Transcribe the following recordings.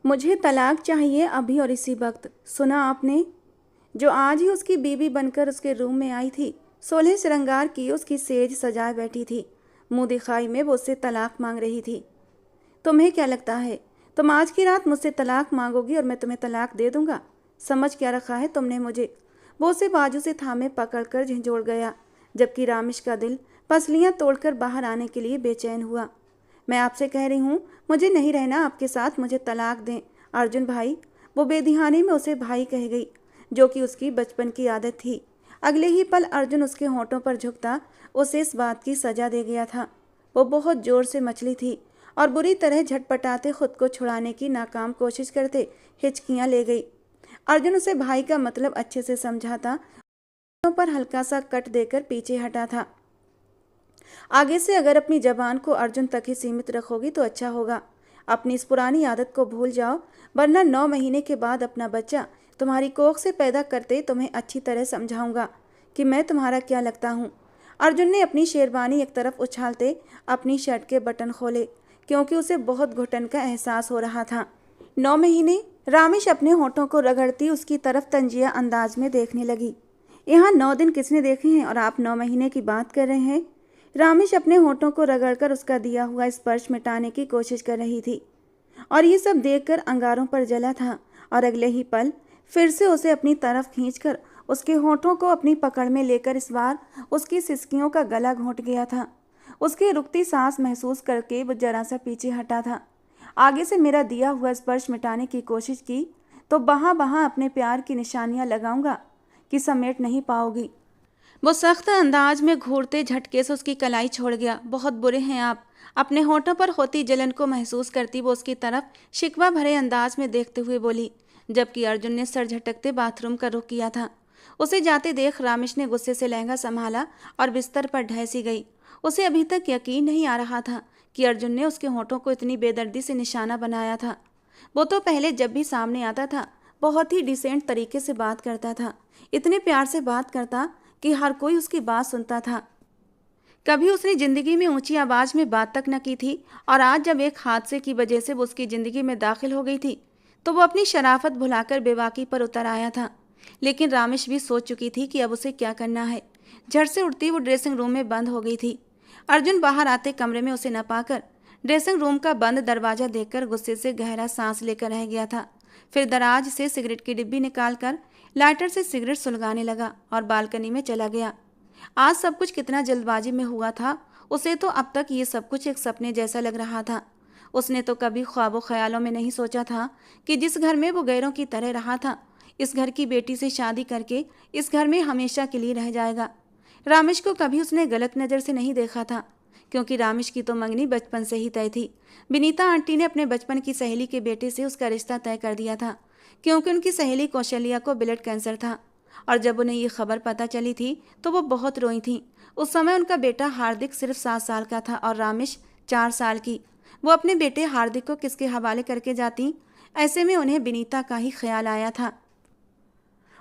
मुझे तलाक चाहिए अभी और इसी वक्त। सुना आपने? जो आज ही उसकी बीवी बनकर उसके रूम में आई थी, सोलह श्रृंगार की उसकी सेज सजाए बैठी थी, मुंह दिखाई में वो उससे तलाक मांग रही थी। तुम्हें क्या लगता है तुम आज की रात मुझसे तलाक मांगोगी और मैं तुम्हें तलाक दे दूंगा? समझ क्या रखा है तुमने मुझे? वो उसे बाजू से थामे पकड़कर झंझोड़ गया, जबकि रामिश का दिल पसलियां तोड़कर बाहर आने के लिए बेचैन हुआ। मैं आपसे कह रही हूँ, मुझे नहीं रहना आपके साथ, मुझे तलाक दें अर्जुन भाई। वो बेदिहानी में उसे भाई कह गई, जो कि उसकी बचपन की आदत थी। अगले ही पल अर्जुन उसके होंठों पर झुकता उसे इस बात की सजा दे गया था। वो बहुत जोर से मचली थी और बुरी तरह झटपटाते खुद को छुड़ाने की नाकाम कोशिश करते हिचकियां ले गई। अर्जुन उसे भाई का मतलब अच्छे से समझा था, पर हल्का सा कट देकर पीछे हटा था। आगे से अगर अपनी जबान को अर्जुन तक ही सीमित रखोगी तो अच्छा होगा। अपनी इस पुरानी आदत को भूल जाओ, वरना 9 महीने के बाद अपना बच्चा तुम्हारी कोख से पैदा करते तुम्हें अच्छी तरह समझाऊंगा कि मैं तुम्हारा क्या लगता हूँ। अर्जुन ने अपनी शेरवानी एक तरफ उछालते अपनी शर्ट के बटन खोले, क्योंकि उसे बहुत घुटन का एहसास हो रहा था। 9 महीने? रामिश अपने होठों को रगड़ती उसकी तरफ तंजिया अंदाज में देखने लगी। यहाँ 9 दिन किसने देखे हैं और आप 9 महीने की बात कर रहे हैं? रामिश अपने होठों को रगड़कर उसका दिया हुआ स्पर्श मिटाने की कोशिश कर रही थी, और ये सब देखकर अंगारों पर जला था। और अगले ही पल फिर से उसे अपनी तरफ खींचकर उसके होठों को अपनी पकड़ में लेकर इस बार उसकी सिसकियों का गला घोंट गया था। उसकी रुकती सांस महसूस करके वो जरा सा पीछे हटा था। आगे से मेरा दिया हुआ स्पर्श मिटाने की कोशिश की तो बहाँ बहाँ अपने प्यार की निशानियां लगाऊंगा कि समेट नहीं पाओगी। वो सख्त अंदाज में घूरते झटके से उसकी कलाई छोड़ गया। बहुत बुरे हैं आप। अपने होठों पर होती जलन को महसूस करती वो उसकी तरफ शिकवा भरे अंदाज में देखते हुए बोली, जबकि अर्जुन ने सर झटकते बाथरूम का रुख किया था। उसे जाते देख रामिश ने गुस्से से लहंगा संभाला और बिस्तर पर ढह गई। उसे अभी तक यकीन नहीं आ रहा था कि अर्जुन ने उसके होठों को इतनी बेदर्दी से निशाना बनाया था। वो तो पहले जब भी सामने आता था बहुत ही डिसेंट तरीके से बात करता था, इतने प्यार से बात करता कि हर कोई उसकी बात सुनता था। कभी उसने जिंदगी में ऊंची आवाज में बात तक न की थी, और आज जब एक हादसे की वजह से वो उसकी जिंदगी में दाखिल हो गई थी तो वो अपनी शराफत भुलाकर बेबाकी पर उतर आया था। लेकिन रामिश भी सोच चुकी थी कि अब उसे क्या करना है। झट से उठती वो ड्रेसिंग रूम में बंद हो गई थी। अर्जुन बाहर आते कमरे में उसे न पाकर ड्रेसिंग रूम का बंद दरवाजा देखकर गुस्से से गहरा सांस लेकर रह गया था। फिर दराज से सिगरेट की डिब्बी निकालकर लाइटर से सिगरेट सुलगाने लगा और बालकनी में चला गया। आज सब कुछ कितना जल्दबाजी में हुआ था। उसे तो अब तक ये सब कुछ एक सपने जैसा लग रहा था। उसने तो कभी ख्वाबों ख्यालों में नहीं सोचा था कि जिस घर में वो गैरों की तरह रहा था, इस घर की बेटी से शादी करके इस घर में हमेशा के लिए रह जाएगा। रामिश को कभी उसने गलत नज़र से नहीं देखा था, क्योंकि रामिश की तो मंगनी बचपन से ही तय थी। विनीता आंटी ने अपने बचपन की सहेली के बेटे से उसका रिश्ता तय कर दिया था, क्योंकि उनकी सहेली कौशल्या को ब्लड कैंसर था। और जब उन्हें ये खबर पता चली थी तो वो बहुत रोई थी। उस समय उनका बेटा हार्दिक सिर्फ 7 साल का था और रामिश 4 साल की। वो अपने बेटे हार्दिक को किसके हवाले करके जाती? ऐसे में उन्हें विनीता का ही ख्याल आया था।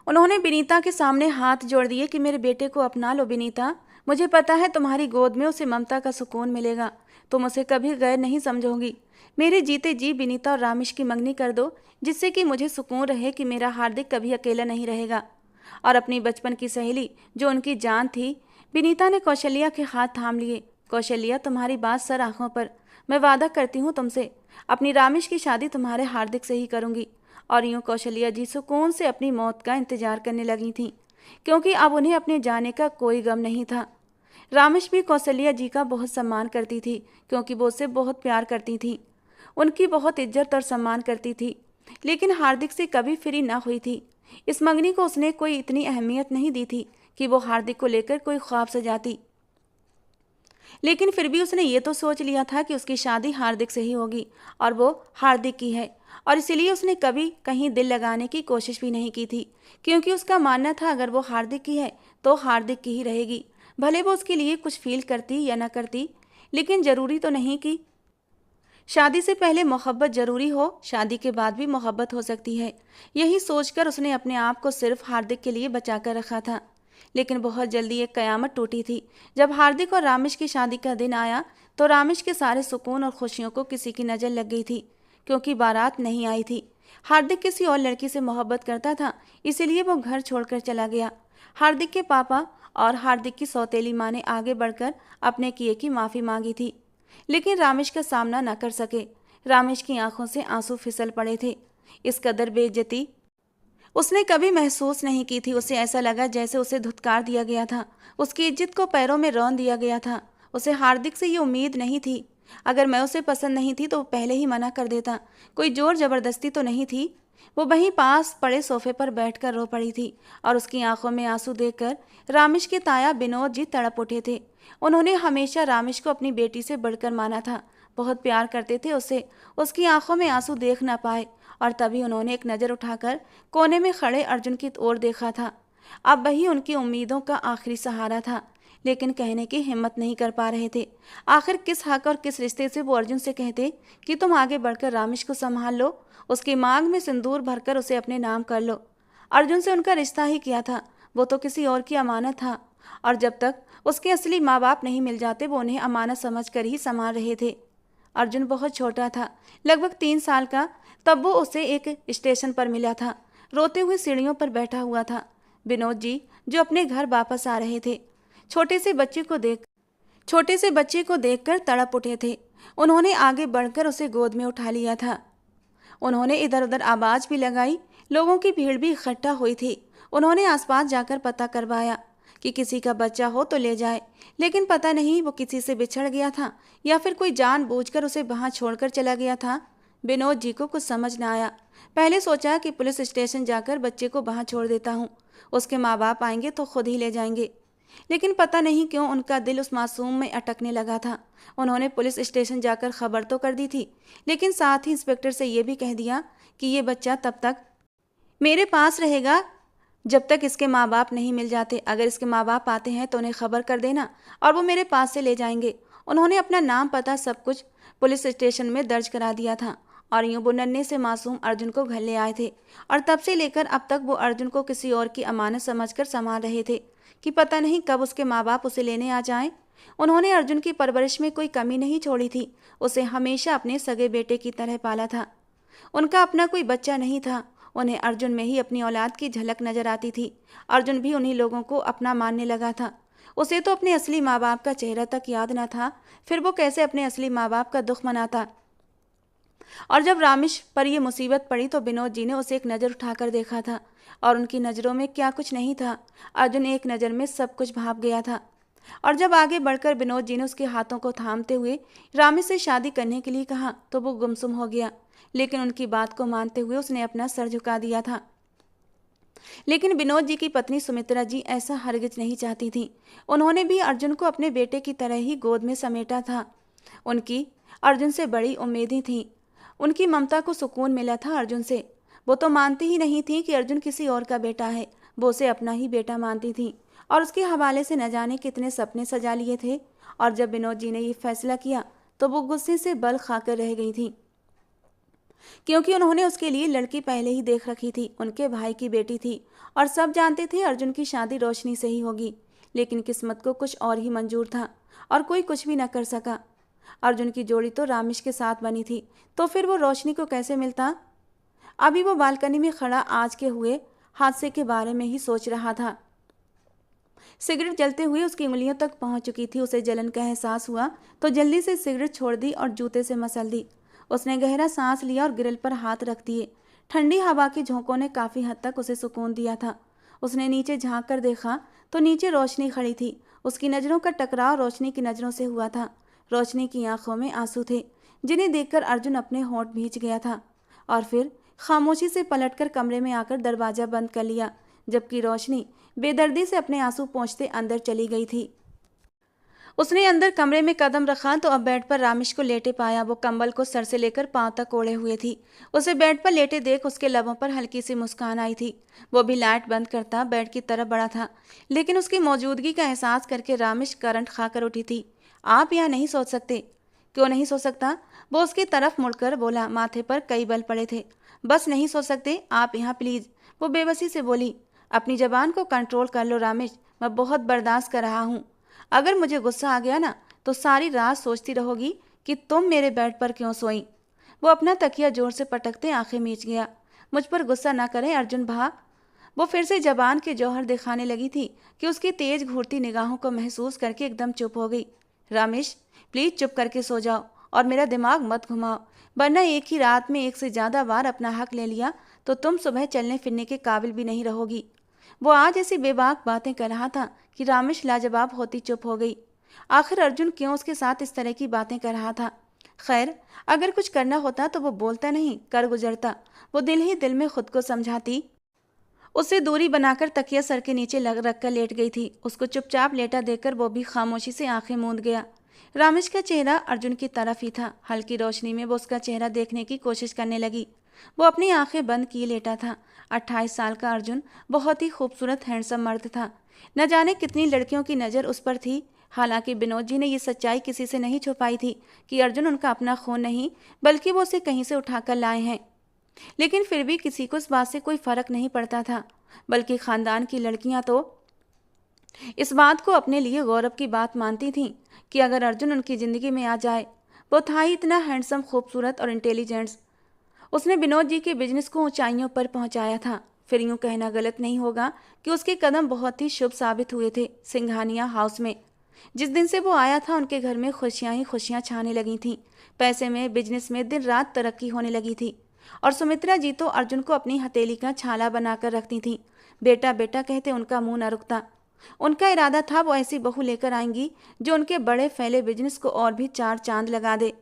उन्होंने विनीता के सामने हाथ जोड़ दिए कि मेरे बेटे को अपना लो विनीता, मुझे पता है तुम्हारी गोद में उसे ममता का सुकून मिलेगा, तुम उसे कभी गैर नहीं समझोगी। मेरे जीते जी विनीता और रामिश की मंगनी कर दो, जिससे कि मुझे सुकून रहे कि मेरा हार्दिक कभी अकेला नहीं रहेगा। और अपनी बचपन की सहेली जो उनकी जान थी, विनीता ने कौशल्या के हाथ थाम लिए। कौशल्या, तुम्हारी बात सर आंखों पर, मैं वादा करती हूँ तुमसे, अपनी रामिश की शादी तुम्हारे हार्दिक से ही करूँगी। और यूं कौशल्या जी सुकून से अपनी मौत का इंतजार करने लगी थीं, क्योंकि अब उन्हें अपने जाने का कोई गम नहीं था। रामिश भी कौशल्या जी का बहुत सम्मान करती थी, क्योंकि वो उससे बहुत प्यार करती थी, उनकी बहुत इज्जत और सम्मान करती थी। लेकिन हार्दिक से कभी फ्री ना हुई थी। इस मंगनी को उसने कोई इतनी अहमियत नहीं दी थी कि वो हार्दिक को लेकर कोई ख्वाब सजाती। लेकिन फिर भी उसने ये तो सोच लिया था कि उसकी शादी हार्दिक से ही होगी, और वो हार्दिक की है। और इसीलिए उसने कभी कहीं दिल लगाने की कोशिश भी नहीं की थी, क्योंकि उसका मानना था अगर वो हार्दिक की है तो हार्दिक की ही रहेगी, भले वो उसके लिए कुछ फील करती या ना करती। लेकिन ज़रूरी तो नहीं कि शादी से पहले मोहब्बत ज़रूरी हो, शादी के बाद भी मोहब्बत हो सकती है। यही सोचकर उसने अपने आप को सिर्फ हार्दिक के लिए बचा कर रखा था। लेकिन बहुत जल्दी एक कयामत टूटी थी। जब हार्दिक और रामिश की शादी का दिन आया तो रामिश के सारे सुकून और खुशियों को किसी की नज़र लग गई थी, क्योंकि बारात नहीं आई थी। हार्दिक किसी और लड़की से मोहब्बत करता था, इसीलिए वो घर छोड़कर चला गया। हार्दिक के पापा और हार्दिक की सौतेली माँ ने आगे बढ़कर अपने किए की माफ़ी मांगी थी, लेकिन रामेश का सामना न कर सके। रामेश की आंखों से आंसू फिसल पड़े थे। इस कदर बेइज्जती उसने कभी महसूस नहीं की थी। उसे ऐसा लगा जैसे उसे धुतकार दिया गया था, उसकी इज्जत को पैरों में रौंद दिया गया था। उसे हार्दिक से ये उम्मीद नहीं थी। अगर मैं उसे पसंद नहीं थी तो वो पहले ही मना कर देता। कोई जोर जबरदस्ती तो नहीं थी। वो वहीं पास पड़े सोफे पर बैठकर रो पड़ी थी और उसकी आंखों में आंसू देखकर रामेश के ताया विनोद जी तड़प उठे थे। उन्होंने हमेशा रामेश को अपनी बेटी से बढ़कर माना था, बहुत प्यार करते थे उसे। उसकी आंखों में आंसू देख ना पाए और तभी उन्होंने एक नज़र उठाकर कोने में खड़े अर्जुन की ओर देखा था। अब वही उनकी उम्मीदों का आखिरी सहारा था, लेकिन कहने की हिम्मत नहीं कर पा रहे थे। आखिर किस हक और किस रिश्ते से वो अर्जुन से कहते कि तुम आगे बढ़कर रामेश को संभाल लो, उसकी मांग में सिंदूर भरकर उसे अपने नाम कर लो। अर्जुन से उनका रिश्ता ही किया था, वो तो किसी और की अमानत था, और जब तक उसके असली माँ बाप नहीं मिल जाते वो उन्हें अमानत समझ कर ही संभाल रहे थे। अर्जुन बहुत छोटा था, लगभग 3 साल का, तब वो उसे एक स्टेशन पर मिला था। रोते हुए सीढ़ियों पर बैठा हुआ था। विनोद जी जो अपने घर वापस आ रहे थे, छोटे से बच्चे को देखकर तड़प उठे थे। उन्होंने आगे बढ़कर उसे गोद में उठा लिया था। उन्होंने इधर उधर आवाज भी लगाई। लोगों की भीड़ भी इकट्ठा हुई थी। उन्होंने आसपास जाकर पता करवाया कि किसी का बच्चा हो तो ले जाए, लेकिन पता नहीं वो किसी से बिछड़ गया था या फिर कोई जानबूझकर उसे वहां छोड़कर चला गया था। विनोद जी को कुछ समझ न आया। पहले सोचा कि पुलिस स्टेशन जाकर बच्चे को वहां छोड़ देता हूँ, उसके माँ बाप आएंगे तो खुद ही ले जाएंगे, लेकिन पता नहीं क्यों उनका दिल उस मासूम में अटकने लगा था। उन्होंने पुलिस स्टेशन जाकर खबर तो कर दी थी, लेकिन साथ ही इंस्पेक्टर से ये भी कह दिया कि ये बच्चा तब तक मेरे पास रहेगा जब तक इसके माँ बाप नहीं मिल जाते। अगर इसके माँ बाप आते हैं तो उन्हें खबर कर देना और वो मेरे पास से ले जाएंगे। उन्होंने अपना नाम पता सब कुछ पुलिस स्टेशन में दर्ज करा दिया था और यूं वो नन्हे से मासूम अर्जुन को घर ले आए थे, और तब से लेकर अब तक वो अर्जुन को किसी और की अमानत समझकर संभाल रहे थे कि पता नहीं कब उसके माँ बाप उसे लेने आ जाएं। उन्होंने अर्जुन की परवरिश में कोई कमी नहीं छोड़ी थी। उसे हमेशा अपने सगे बेटे की तरह पाला था। उनका अपना कोई बच्चा नहीं था। उन्हें अर्जुन में ही अपनी औलाद की झलक नजर आती थी। अर्जुन भी उन्हीं लोगों को अपना मानने लगा था। उसे तो अपने असली माँ बाप का चेहरा तक याद न था, फिर वो कैसे अपने असली माँ बाप का दुख मनाता। और जब रामेश पर यह मुसीबत पड़ी तो विनोद जी ने उसे एक नज़र उठाकर देखा था, और उनकी नज़रों में क्या कुछ नहीं था। अर्जुन एक नज़र में सब कुछ भाप गया था। और जब आगे बढ़कर विनोद जी ने उसके हाथों को थामते हुए रामेश से शादी करने के लिए कहा तो वो गुमसुम हो गया, लेकिन उनकी बात को मानते हुए उसने अपना सर झुका दिया था। लेकिन विनोद जी की पत्नी सुमित्रा जी ऐसा हरगिज नहीं चाहती थी। उन्होंने भी अर्जुन को अपने बेटे की तरह ही गोद में समेटा था। उनकी अर्जुन से बड़ी उम्मीदें थीं। उनकी ममता को सुकून मिला था अर्जुन से। वो तो मानती ही नहीं थी कि अर्जुन किसी और का बेटा है, वो उसे अपना ही बेटा मानती थी और उसके हवाले से न जाने कितने सपने सजा लिए थे। और जब विनोद जी ने ये फैसला किया तो वो गुस्से से बल खाकर रह गई थी, क्योंकि उन्होंने उसके लिए लड़की पहले ही देख रखी थी। उनके भाई की बेटी थी और सब जानते थे अर्जुन की शादी रोशनी से ही होगी, लेकिन किस्मत को कुछ और ही मंजूर था और कोई कुछ भी न कर सका। अर्जुन की जोड़ी तो रामेश के साथ बनी थी, तो फिर वो रोशनी को कैसे मिलता। अभी वो बालकनी में खड़ा आज के हुए हादसे के बारे में ही सोच रहा था। सिगरेट जलते हुए उसकी उंगलियों तक पहुंच चुकी थी। उसे जलन का एहसास हुआ तो जल्दी से सिगरेट छोड़ दी और जूते से मसल दी। उसने गहरा सांस लिया और ग्रिल पर हाथ रख दिए। ठंडी हवा के झोंकों ने काफी हद तक उसे सुकून दिया था। उसने नीचे झांक कर देखा तो नीचे रोशनी खड़ी थी। उसकी नज़रों का टकराव रोशनी की नज़रों से हुआ था। रोशनी की आंखों में आंसू थे, जिन्हें देखकर अर्जुन अपने होंठ भींच गया था और फिर खामोशी से पलटकर कमरे में आकर दरवाजा बंद कर लिया, जबकि रोशनी बेदर्दी से अपने आंसू पोंछते अंदर चली गई थी। उसने अंदर कमरे में कदम रखा तो अब बेड पर रामेश को लेटे पाया। वो कंबल को सर से लेकर पांव तक ओढ़े हुए थी। उसे बेड पर लेटे देख उसके लबों पर हल्की सी मुस्कान आई थी। वो भी लाइट बंद करता बेड की तरफ बढ़ा था, लेकिन उसकी मौजूदगी का एहसास करके रामेश करंट खाकर उठी थी। आप यहाँ नहीं सोच सकते? क्यों नहीं सो सकता? वो उसकी तरफ मुड़कर बोला। माथे पर कई बल पड़े थे। बस नहीं सो सकते आप यहाँ प्लीज, वो बेबसी से बोली। अपनी जबान को कंट्रोल कर लो रामेश, मैं बहुत बर्दाश्त कर रहा हूँ। अगर मुझे गुस्सा आ गया ना तो सारी रात सोचती रहोगी कि तुम मेरे बेड पर क्यों सोई। वो अपना तकिया जोर से पटकते आंखें मीच गया। मुझ पर गुस्सा ना करें अर्जुन भा। वो फिर से जबान के जौहर दिखाने लगी थी कि उसकी तेज घूरती निगाहों को महसूस करके एकदम चुप हो गई। रामेश, प्लीज चुप करके सो जाओ और मेरा दिमाग मत घुमाओ, वरना एक ही रात में एक से ज्यादा बार अपना हक ले लिया तो तुम सुबह चलने फिरने के काबिल भी नहीं रहोगी। वो आज ऐसी बेबाक बातें कर रहा था कि रामेश लाजवाब होती चुप हो गई। आखिर अर्जुन क्यों उसके साथ इस तरह की बातें कर रहा था? खैर, अगर कुछ करना होता तो वो बोलता नहीं, कर गुजरता। वो दिल ही दिल में खुद को समझाती। उससे दूरी बनाकर तकिया सर के नीचे लग रखकर लेट गई थी। उसको चुपचाप लेटा देकर वो भी खामोशी से आंखें मूंद गया। रामेश का चेहरा अर्जुन की तरफ ही था। हल्की रोशनी में वो उसका चेहरा देखने की कोशिश करने लगी। वो अपनी आंखें बंद किए लेटा था। 28 साल का अर्जुन बहुत ही खूबसूरत हैंडसम मर्द था। न जाने कितनी लड़कियों की नज़र उस पर थी। हालांकि विनोद जी ने ये सच्चाई किसी से नहीं छुपाई थी कि अर्जुन उनका अपना खून नहीं, बल्कि वो उसे कहीं से उठाकर लाए हैं। लेकिन फिर भी किसी को इस बात से कोई फर्क नहीं पड़ता था, बल्कि खानदान की लड़कियां तो इस बात को अपने लिए गौरव की बात मानती थीं कि अगर अर्जुन उनकी जिंदगी में आ जाए। वो था ही इतना हैंडसम, खूबसूरत और इंटेलिजेंट। उसने विनोद जी के बिजनेस को ऊंचाइयों पर पहुंचाया था। फिर यूं कहना गलत नहीं होगा कि उसके कदम बहुत ही शुभ साबित हुए थे सिंघानिया हाउस में। जिस दिन से वो आया था उनके घर में खुशियां ही खुशियां छाने लगी थीं। पैसे में, बिजनेस में दिन रात तरक्की होने लगी थी। और सुमित्रा जी तो अर्जुन को अपनी हथेली का छाला बनाकर रखती थीं। बेटा बेटा कहते उनका मुंह न रुकता। उनका इरादा था वो ऐसी बहू लेकर आएंगी जो उनके बड़े फैले बिजनेस को और भी चार चांद लगा दे।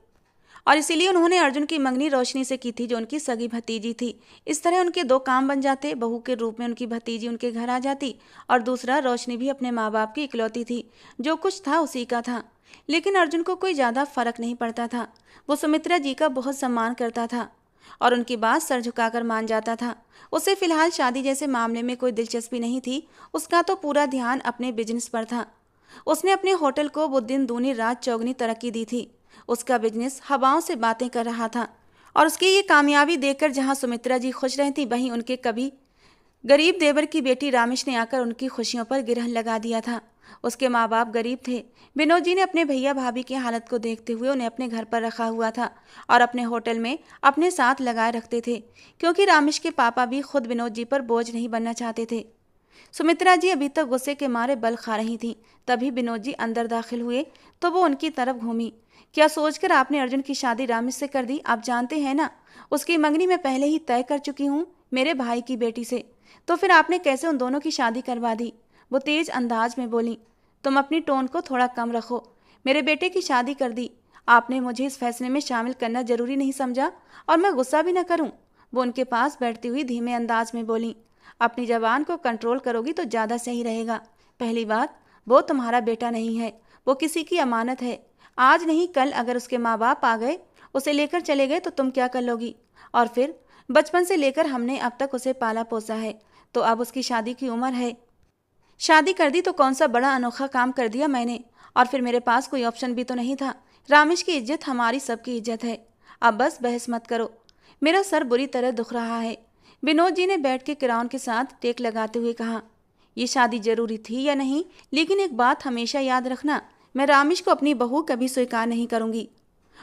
और इसीलिए उन्होंने अर्जुन की मंगनी रोशनी से की थी, जो उनकी सगी भतीजी थी। इस तरह उनके दो काम बन जाते। बहू के रूप में उनकी भतीजी उनके घर आ जाती, और दूसरा, रोशनी भी अपने माँ बाप की इकलौती थी। जो कुछ था उसी का था। लेकिन अर्जुन को कोई ज़्यादा फर्क नहीं पड़ता था। वो सुमित्रा जी का बहुत सम्मान करता था और उनकी बात सर झुकाकर मान जाता था। उसे फिलहाल शादी जैसे मामले में कोई दिलचस्पी नहीं थी। उसका तो पूरा ध्यान अपने बिजनेस पर था। उसने अपने होटल को वो दिन दूनी रात चौगनी तरक्की दी थी। उसका बिजनेस हवाओं से बातें कर रहा था, और उसकी ये कामयाबी देखकर जहां सुमित्रा जी खुश रहती, वहीं उनके कभी गरीब देवर की बेटी रामेश ने आकर उनकी खुशियों पर गिरहन लगा दिया था। उसके माँ बाप गरीब थे। विनोद जी ने अपने भैया भाभी की हालत को देखते हुए उन्हें अपने घर पर रखा हुआ था और अपने होटल में अपने साथ लगाए रखते थे, क्योंकि रामेश के पापा भी खुद विनोद जी पर बोझ नहीं बनना चाहते थे। सुमित्रा जी अभी तक गुस्से के मारे बल खा रही थीं। तभी विनोद जी अंदर दाखिल हुए तो वो उनकी तरफ घूमी। क्या सोचकर आपने अर्जुन की शादी रामेश से कर दी? आप जानते हैं ना, उसकी मंगनी मैं पहले ही तय कर चुकी हूँ, मेरे भाई की बेटी से। तो फिर आपने कैसे उन दोनों की शादी करवा दी? वो तेज अंदाज में बोली। तुम अपनी टोन को थोड़ा कम रखो। मेरे बेटे की शादी कर दी। आपने मुझे इस फैसले में शामिल करना जरूरी नहीं समझा, और मैं गुस्सा भी न करूं। वो उनके पास बैठती हुई धीमे अंदाज में बोली। अपनी जबान को कंट्रोल करोगी तो ज़्यादा सही रहेगा। पहली बात, वो तुम्हारा बेटा नहीं है, वो किसी की अमानत है। आज नहीं कल अगर उसके माँ बाप आ गए, उसे लेकर चले गए, तो तुम क्या कर लोगी? और फिर बचपन से लेकर हमने अब तक उसे पाला पोसा है, तो अब उसकी शादी की उम्र है। शादी कर दी तो कौन सा बड़ा अनोखा काम कर दिया मैंने? और फिर मेरे पास कोई ऑप्शन भी तो नहीं था। रामेश की इज्जत हमारी सबकी इज्जत है। अब बस बहस मत करो, मेरा सर बुरी तरह दुख रहा है। विनोद जी ने बैठ के किराउन के साथ टेक लगाते हुए कहा। ये शादी जरूरी थी या नहीं, लेकिन एक बात हमेशा याद रखना, मैं रामेश को अपनी बहू कभी स्वीकार नहीं करूंगी।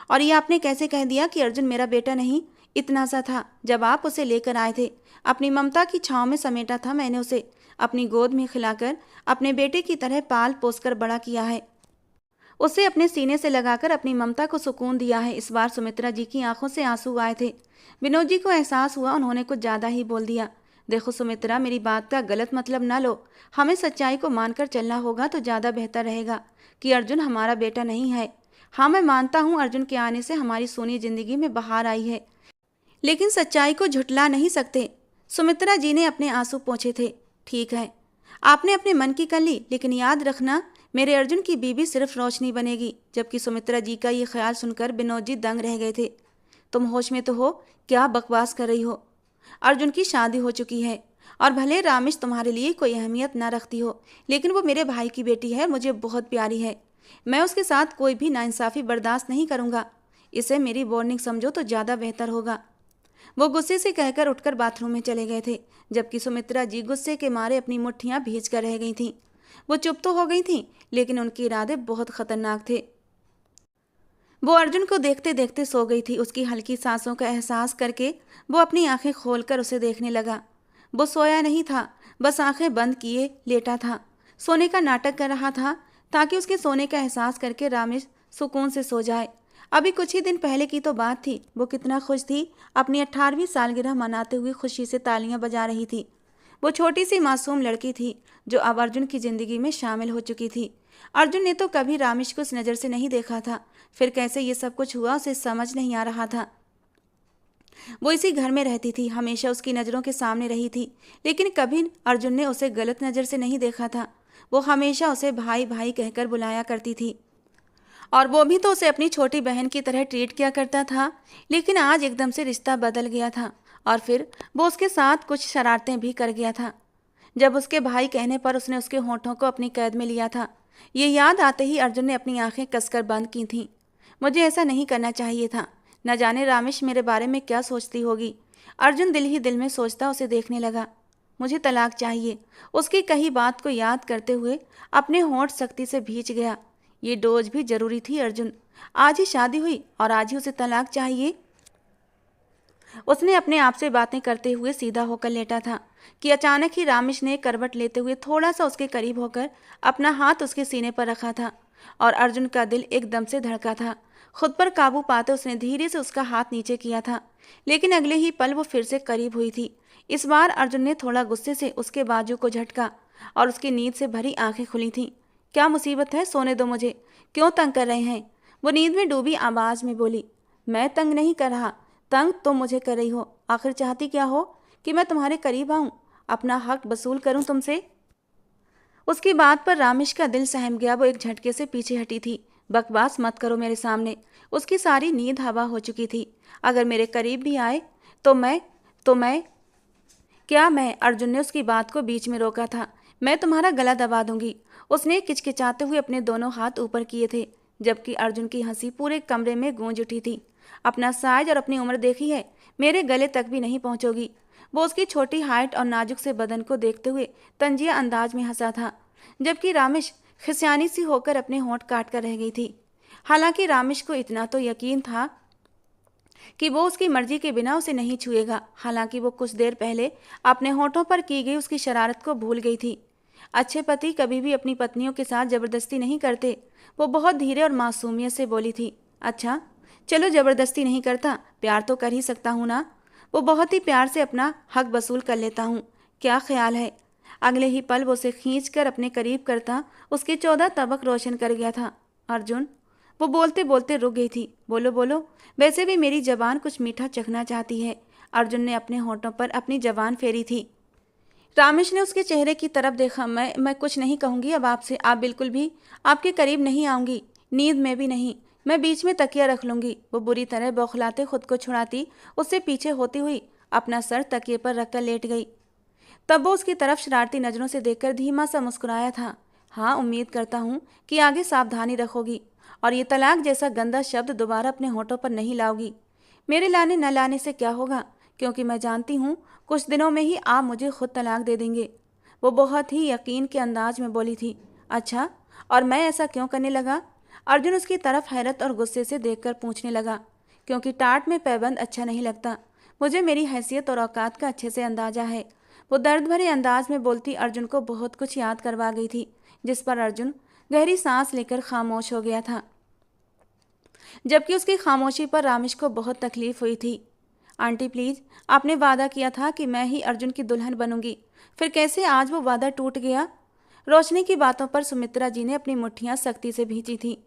और ये आपने कैसे कह दिया कि अर्जुन मेरा बेटा नहीं? इतना सा था जब आप उसे लेकर आए थे। अपनी ममता की छांव में समेटा था मैंने उसे। अपनी गोद में खिलाकर अपने बेटे की तरह पाल पोसकर बड़ा किया है। उसे अपने सीने से लगाकर अपनी ममता को सुकून दिया है। इस बार सुमित्रा जी की आंखों से आंसू आए थे। विनोद जी को एहसास हुआ उन्होंने कुछ ज़्यादा ही बोल दिया। देखो सुमित्रा, मेरी बात का गलत मतलब ना लो। हमें सच्चाई को मानकर चलना होगा तो ज़्यादा बेहतर रहेगा कि अर्जुन हमारा बेटा नहीं है। हाँ, मैं मानता हूँ अर्जुन के आने से हमारी सोनी जिंदगी में बहार आई है, लेकिन सच्चाई को झुठला नहीं सकते। सुमित्रा जी ने अपने आंसू पोंछे थे। ठीक है, आपने अपने मन की कर ली, लेकिन याद रखना, मेरे अर्जुन की बीवी सिर्फ रोशनी बनेगी। जबकि सुमित्रा जी का ये ख्याल सुनकर विनोद जी दंग रह गए थे। तुम होश में तो हो? क्या बकवास कर रही हो? अर्जुन की शादी हो चुकी है, और भले रामेश तुम्हारे लिए कोई अहमियत ना रखती हो, लेकिन वो मेरे भाई की बेटी है, मुझे बहुत प्यारी है। मैं उसके साथ कोई भी नाइंसाफ़ी बर्दाश्त नहीं करूँगा। इसे मेरी वार्निंग समझो तो ज़्यादा बेहतर होगा। वो गुस्से से कहकर उठकर बाथरूम में चले गए थे, जबकि सुमित्रा जी गुस्से के मारे अपनी मुट्ठियां भींच कर रह गई थीं। वो चुप तो हो गई थीं, लेकिन उनके इरादे बहुत खतरनाक थे। वो अर्जुन को देखते देखते सो गई थी। उसकी हल्की सांसों का एहसास करके वो अपनी आंखें खोलकर उसे देखने लगा। वो सोया नहीं था, बस आंखें बंद किए लेटा था। सोने का नाटक कर रहा था ताकि उसके सोने का एहसास करके रामेश सुकून से सो जाए। अभी कुछ ही दिन पहले की तो बात थी, वो कितना खुश थी। अपनी 18वीं सालगिरह मनाते हुए खुशी से तालियां बजा रही थी। वो छोटी सी मासूम लड़की थी जो अब अर्जुन की जिंदगी में शामिल हो चुकी थी। अर्जुन ने तो कभी रामेश को उस नज़र से नहीं देखा था, फिर कैसे ये सब कुछ हुआ उसे समझ नहीं आ रहा था। वो इसी घर में रहती थी, हमेशा उसकी नज़रों के सामने रही थी, लेकिन कभी अर्जुन ने उसे गलत नज़र से नहीं देखा था। वो हमेशा उसे भाई भाई कहकर बुलाया करती थी और वो भी तो उसे अपनी छोटी बहन की तरह ट्रीट किया करता था। लेकिन आज एकदम से रिश्ता बदल गया था और फिर वो उसके साथ कुछ शरारतें भी कर गया था। जब उसके भाई कहने पर उसने उसके होठों को अपनी कैद में लिया था, ये याद आते ही अर्जुन ने अपनी आंखें कसकर बंद की थीं। मुझे ऐसा नहीं करना चाहिए था। न जाने रामेश मेरे बारे में क्या सोचती होगी। अर्जुन दिल ही दिल में सोचता उसे देखने लगा। मुझे तलाक चाहिए। उसकी कही बात को याद करते हुए अपने होंठ सख्ती से भींच गया। ये डोज भी जरूरी थी अर्जुन। आज ही शादी हुई और आज ही उसे तलाक चाहिए। उसने अपने आप से बातें करते हुए सीधा होकर लेटा था कि अचानक ही रामेश ने करवट लेते हुए थोड़ा सा उसके करीब होकर अपना हाथ उसके सीने पर रखा था और अर्जुन का दिल एकदम से धड़का था। खुद पर काबू पाते उसने धीरे से उसका हाथ नीचे किया था, लेकिन अगले ही पल वो फिर से करीब हुई थी। इस बार अर्जुन ने थोड़ा गुस्से से उसके बाजू को झटका और उसकी नींद से भरी आंखें खुली थीं। क्या मुसीबत है? सोने दो मुझे। क्यों तंग कर रहे हैं? वो नींद में डूबी आवाज में बोली। मैं तंग नहीं कर रहा, तंग तुम मुझे कर रही हो। आखिर चाहती क्या हो? कि मैं तुम्हारे करीब आऊं, अपना हक वसूल करूं तुमसे? उसकी बात पर रामेश का दिल सहम गया। वो एक झटके से पीछे हटी थी। बकवास मत करो मेरे सामने। उसकी सारी नींद हवा हो चुकी थी। अगर मेरे करीब भी आए तो मैं क्या मैं अर्जुन ने उसकी बात को बीच में रोका था। मैं तुम्हारा गला दबा दूंगी। उसने किचकिचाते हुए अपने दोनों हाथ ऊपर किए थे, जबकि अर्जुन की हंसी पूरे कमरे में गूंज उठी थी। अपना साइज और अपनी उम्र देखी है, मेरे गले तक भी नहीं पहुंचोगी। वो उसकी छोटी हाइट और नाजुक से बदन को देखते हुए तंजिया अंदाज में हंसा था, जबकि रामेश खिसियानी सी होकर अपने होंठ काट कर रह गई थी। हालांकि रामेश को इतना तो यकीन था कि वो उसकी मर्जी के बिना उसे नहीं छुएगा। हालांकि वो कुछ देर पहले अपने होठों पर की गई उसकी शरारत को भूल गई थी। अच्छे पति कभी भी अपनी पत्नियों के साथ जबरदस्ती नहीं करते। वो बहुत धीरे और मासूमियत से बोली थी। अच्छा चलो, जबरदस्ती नहीं करता, प्यार तो कर ही सकता हूँ ना। वो बहुत ही प्यार से अपना हक वसूल कर लेता हूँ। क्या ख्याल है? अगले ही पल वो उसे खींच कर अपने करीब करता उसके 14 तबक रोशन कर गया था। अर्जुन, वो बोलते बोलते रुक गई थी। बोलो बोलो, वैसे भी मेरी जबान कुछ मीठा चखना चाहती है। अर्जुन ने अपने होठों पर अपनी जबान फेरी थी। रामेश ने उसके चेहरे की तरफ देखा। मैं कुछ नहीं कहूँगी अब आपसे। आप बिल्कुल भी आपके करीब नहीं आऊँगी, नींद में भी नहीं। मैं बीच में तकिया रख लूँगी। वो बुरी तरह बौखलाते खुद को छुड़ाती उससे पीछे होती हुई अपना सर तकिए पर रखकर लेट गई। तब वो उसकी तरफ शरारती नज़रों से देखकर धीमा सा मुस्कुराया था। हाँ, उम्मीद करता हूँ कि आगे सावधानी रखोगी और ये तलाक जैसा गंदा शब्द दोबारा अपने होठों पर नहीं लाओगी। मेरे लाने न लाने से क्या होगा, क्योंकि मैं जानती हूँ कुछ दिनों में ही आप मुझे खुद तलाक दे देंगे। वो बहुत ही यकीन के अंदाज में बोली थी। अच्छा, और मैं ऐसा क्यों करने लगा? अर्जुन उसकी तरफ हैरत और गुस्से से देखकर पूछने लगा। क्योंकि टाट में पैबंद अच्छा नहीं लगता। मुझे मेरी हैसियत और औकात का अच्छे से अंदाजा है। वो दर्द भरे अंदाज में बोलती अर्जुन को बहुत कुछ याद करवा गई थी, जिस पर अर्जुन गहरी सांस लेकर खामोश हो गया था, जबकि उसकी खामोशी पर रामेश को बहुत तकलीफ हुई थी। आंटी प्लीज, आपने वादा किया था कि मैं ही अर्जुन की दुल्हन बनूंगी, फिर कैसे आज वो वादा टूट गया? रोशनी की बातों पर सुमित्रा जी ने अपनी मुट्ठियां सख्ती से भींची थी।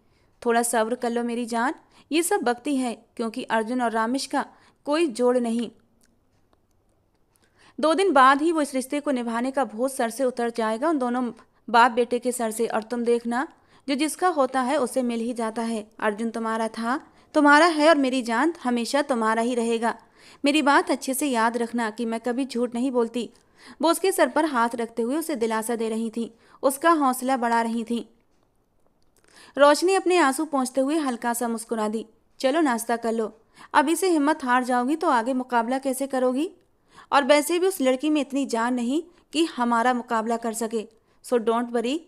थोड़ा सब्र कर लो मेरी जान, ये सब बकती है, क्योंकि अर्जुन और रामेश का कोई जोड़ नहीं। 2 दिन बाद ही वो इस रिश्ते को निभाने का भूत सर से उतर जाएगा, उन दोनों बाप बेटे के सर से। और तुम देखना, जो जिसका होता है उसे मिल ही जाता है। अर्जुन तुम्हारा था, तुम्हारा है और मेरी जान हमेशा तुम्हारा ही रहेगा। मेरी बात अच्छे से याद रखना कि मैं कभी झूठ नहीं बोलती। वो उसके सर पर हाथ रखते हुए उसे दिलासा दे रही थी, उसका हौसला बढ़ा रही थी। रोशनी अपने आंसू पोंछते हुए हल्का सा मुस्कुरा दी। चलो नाश्ता कर लो, अभी से हिम्मत हार जाओगी तो आगे मुकाबला कैसे करोगी? और वैसे भी उस लड़की में इतनी जान नहीं कि हमारा मुकाबला कर सके, सो डोंट वरी।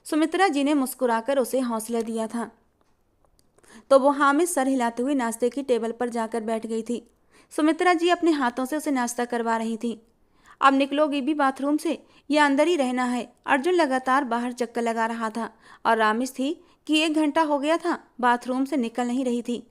सुमित्रा जी ने मुस्कुराकर उसे हौसला दिया था। तो वो हाँ में सर हिलाते हुए नाश्ते की टेबल पर जाकर बैठ गई थी। सुमित्रा जी अपने हाथों से उसे नाश्ता करवा रही थी। अब निकलोगी भी बाथरूम से या अंदर ही रहना है? अर्जुन लगातार बाहर चक्कर लगा रहा था और रामिश थी कि 1 घंटा हो गया था बाथरूम से निकल नहीं रही थी।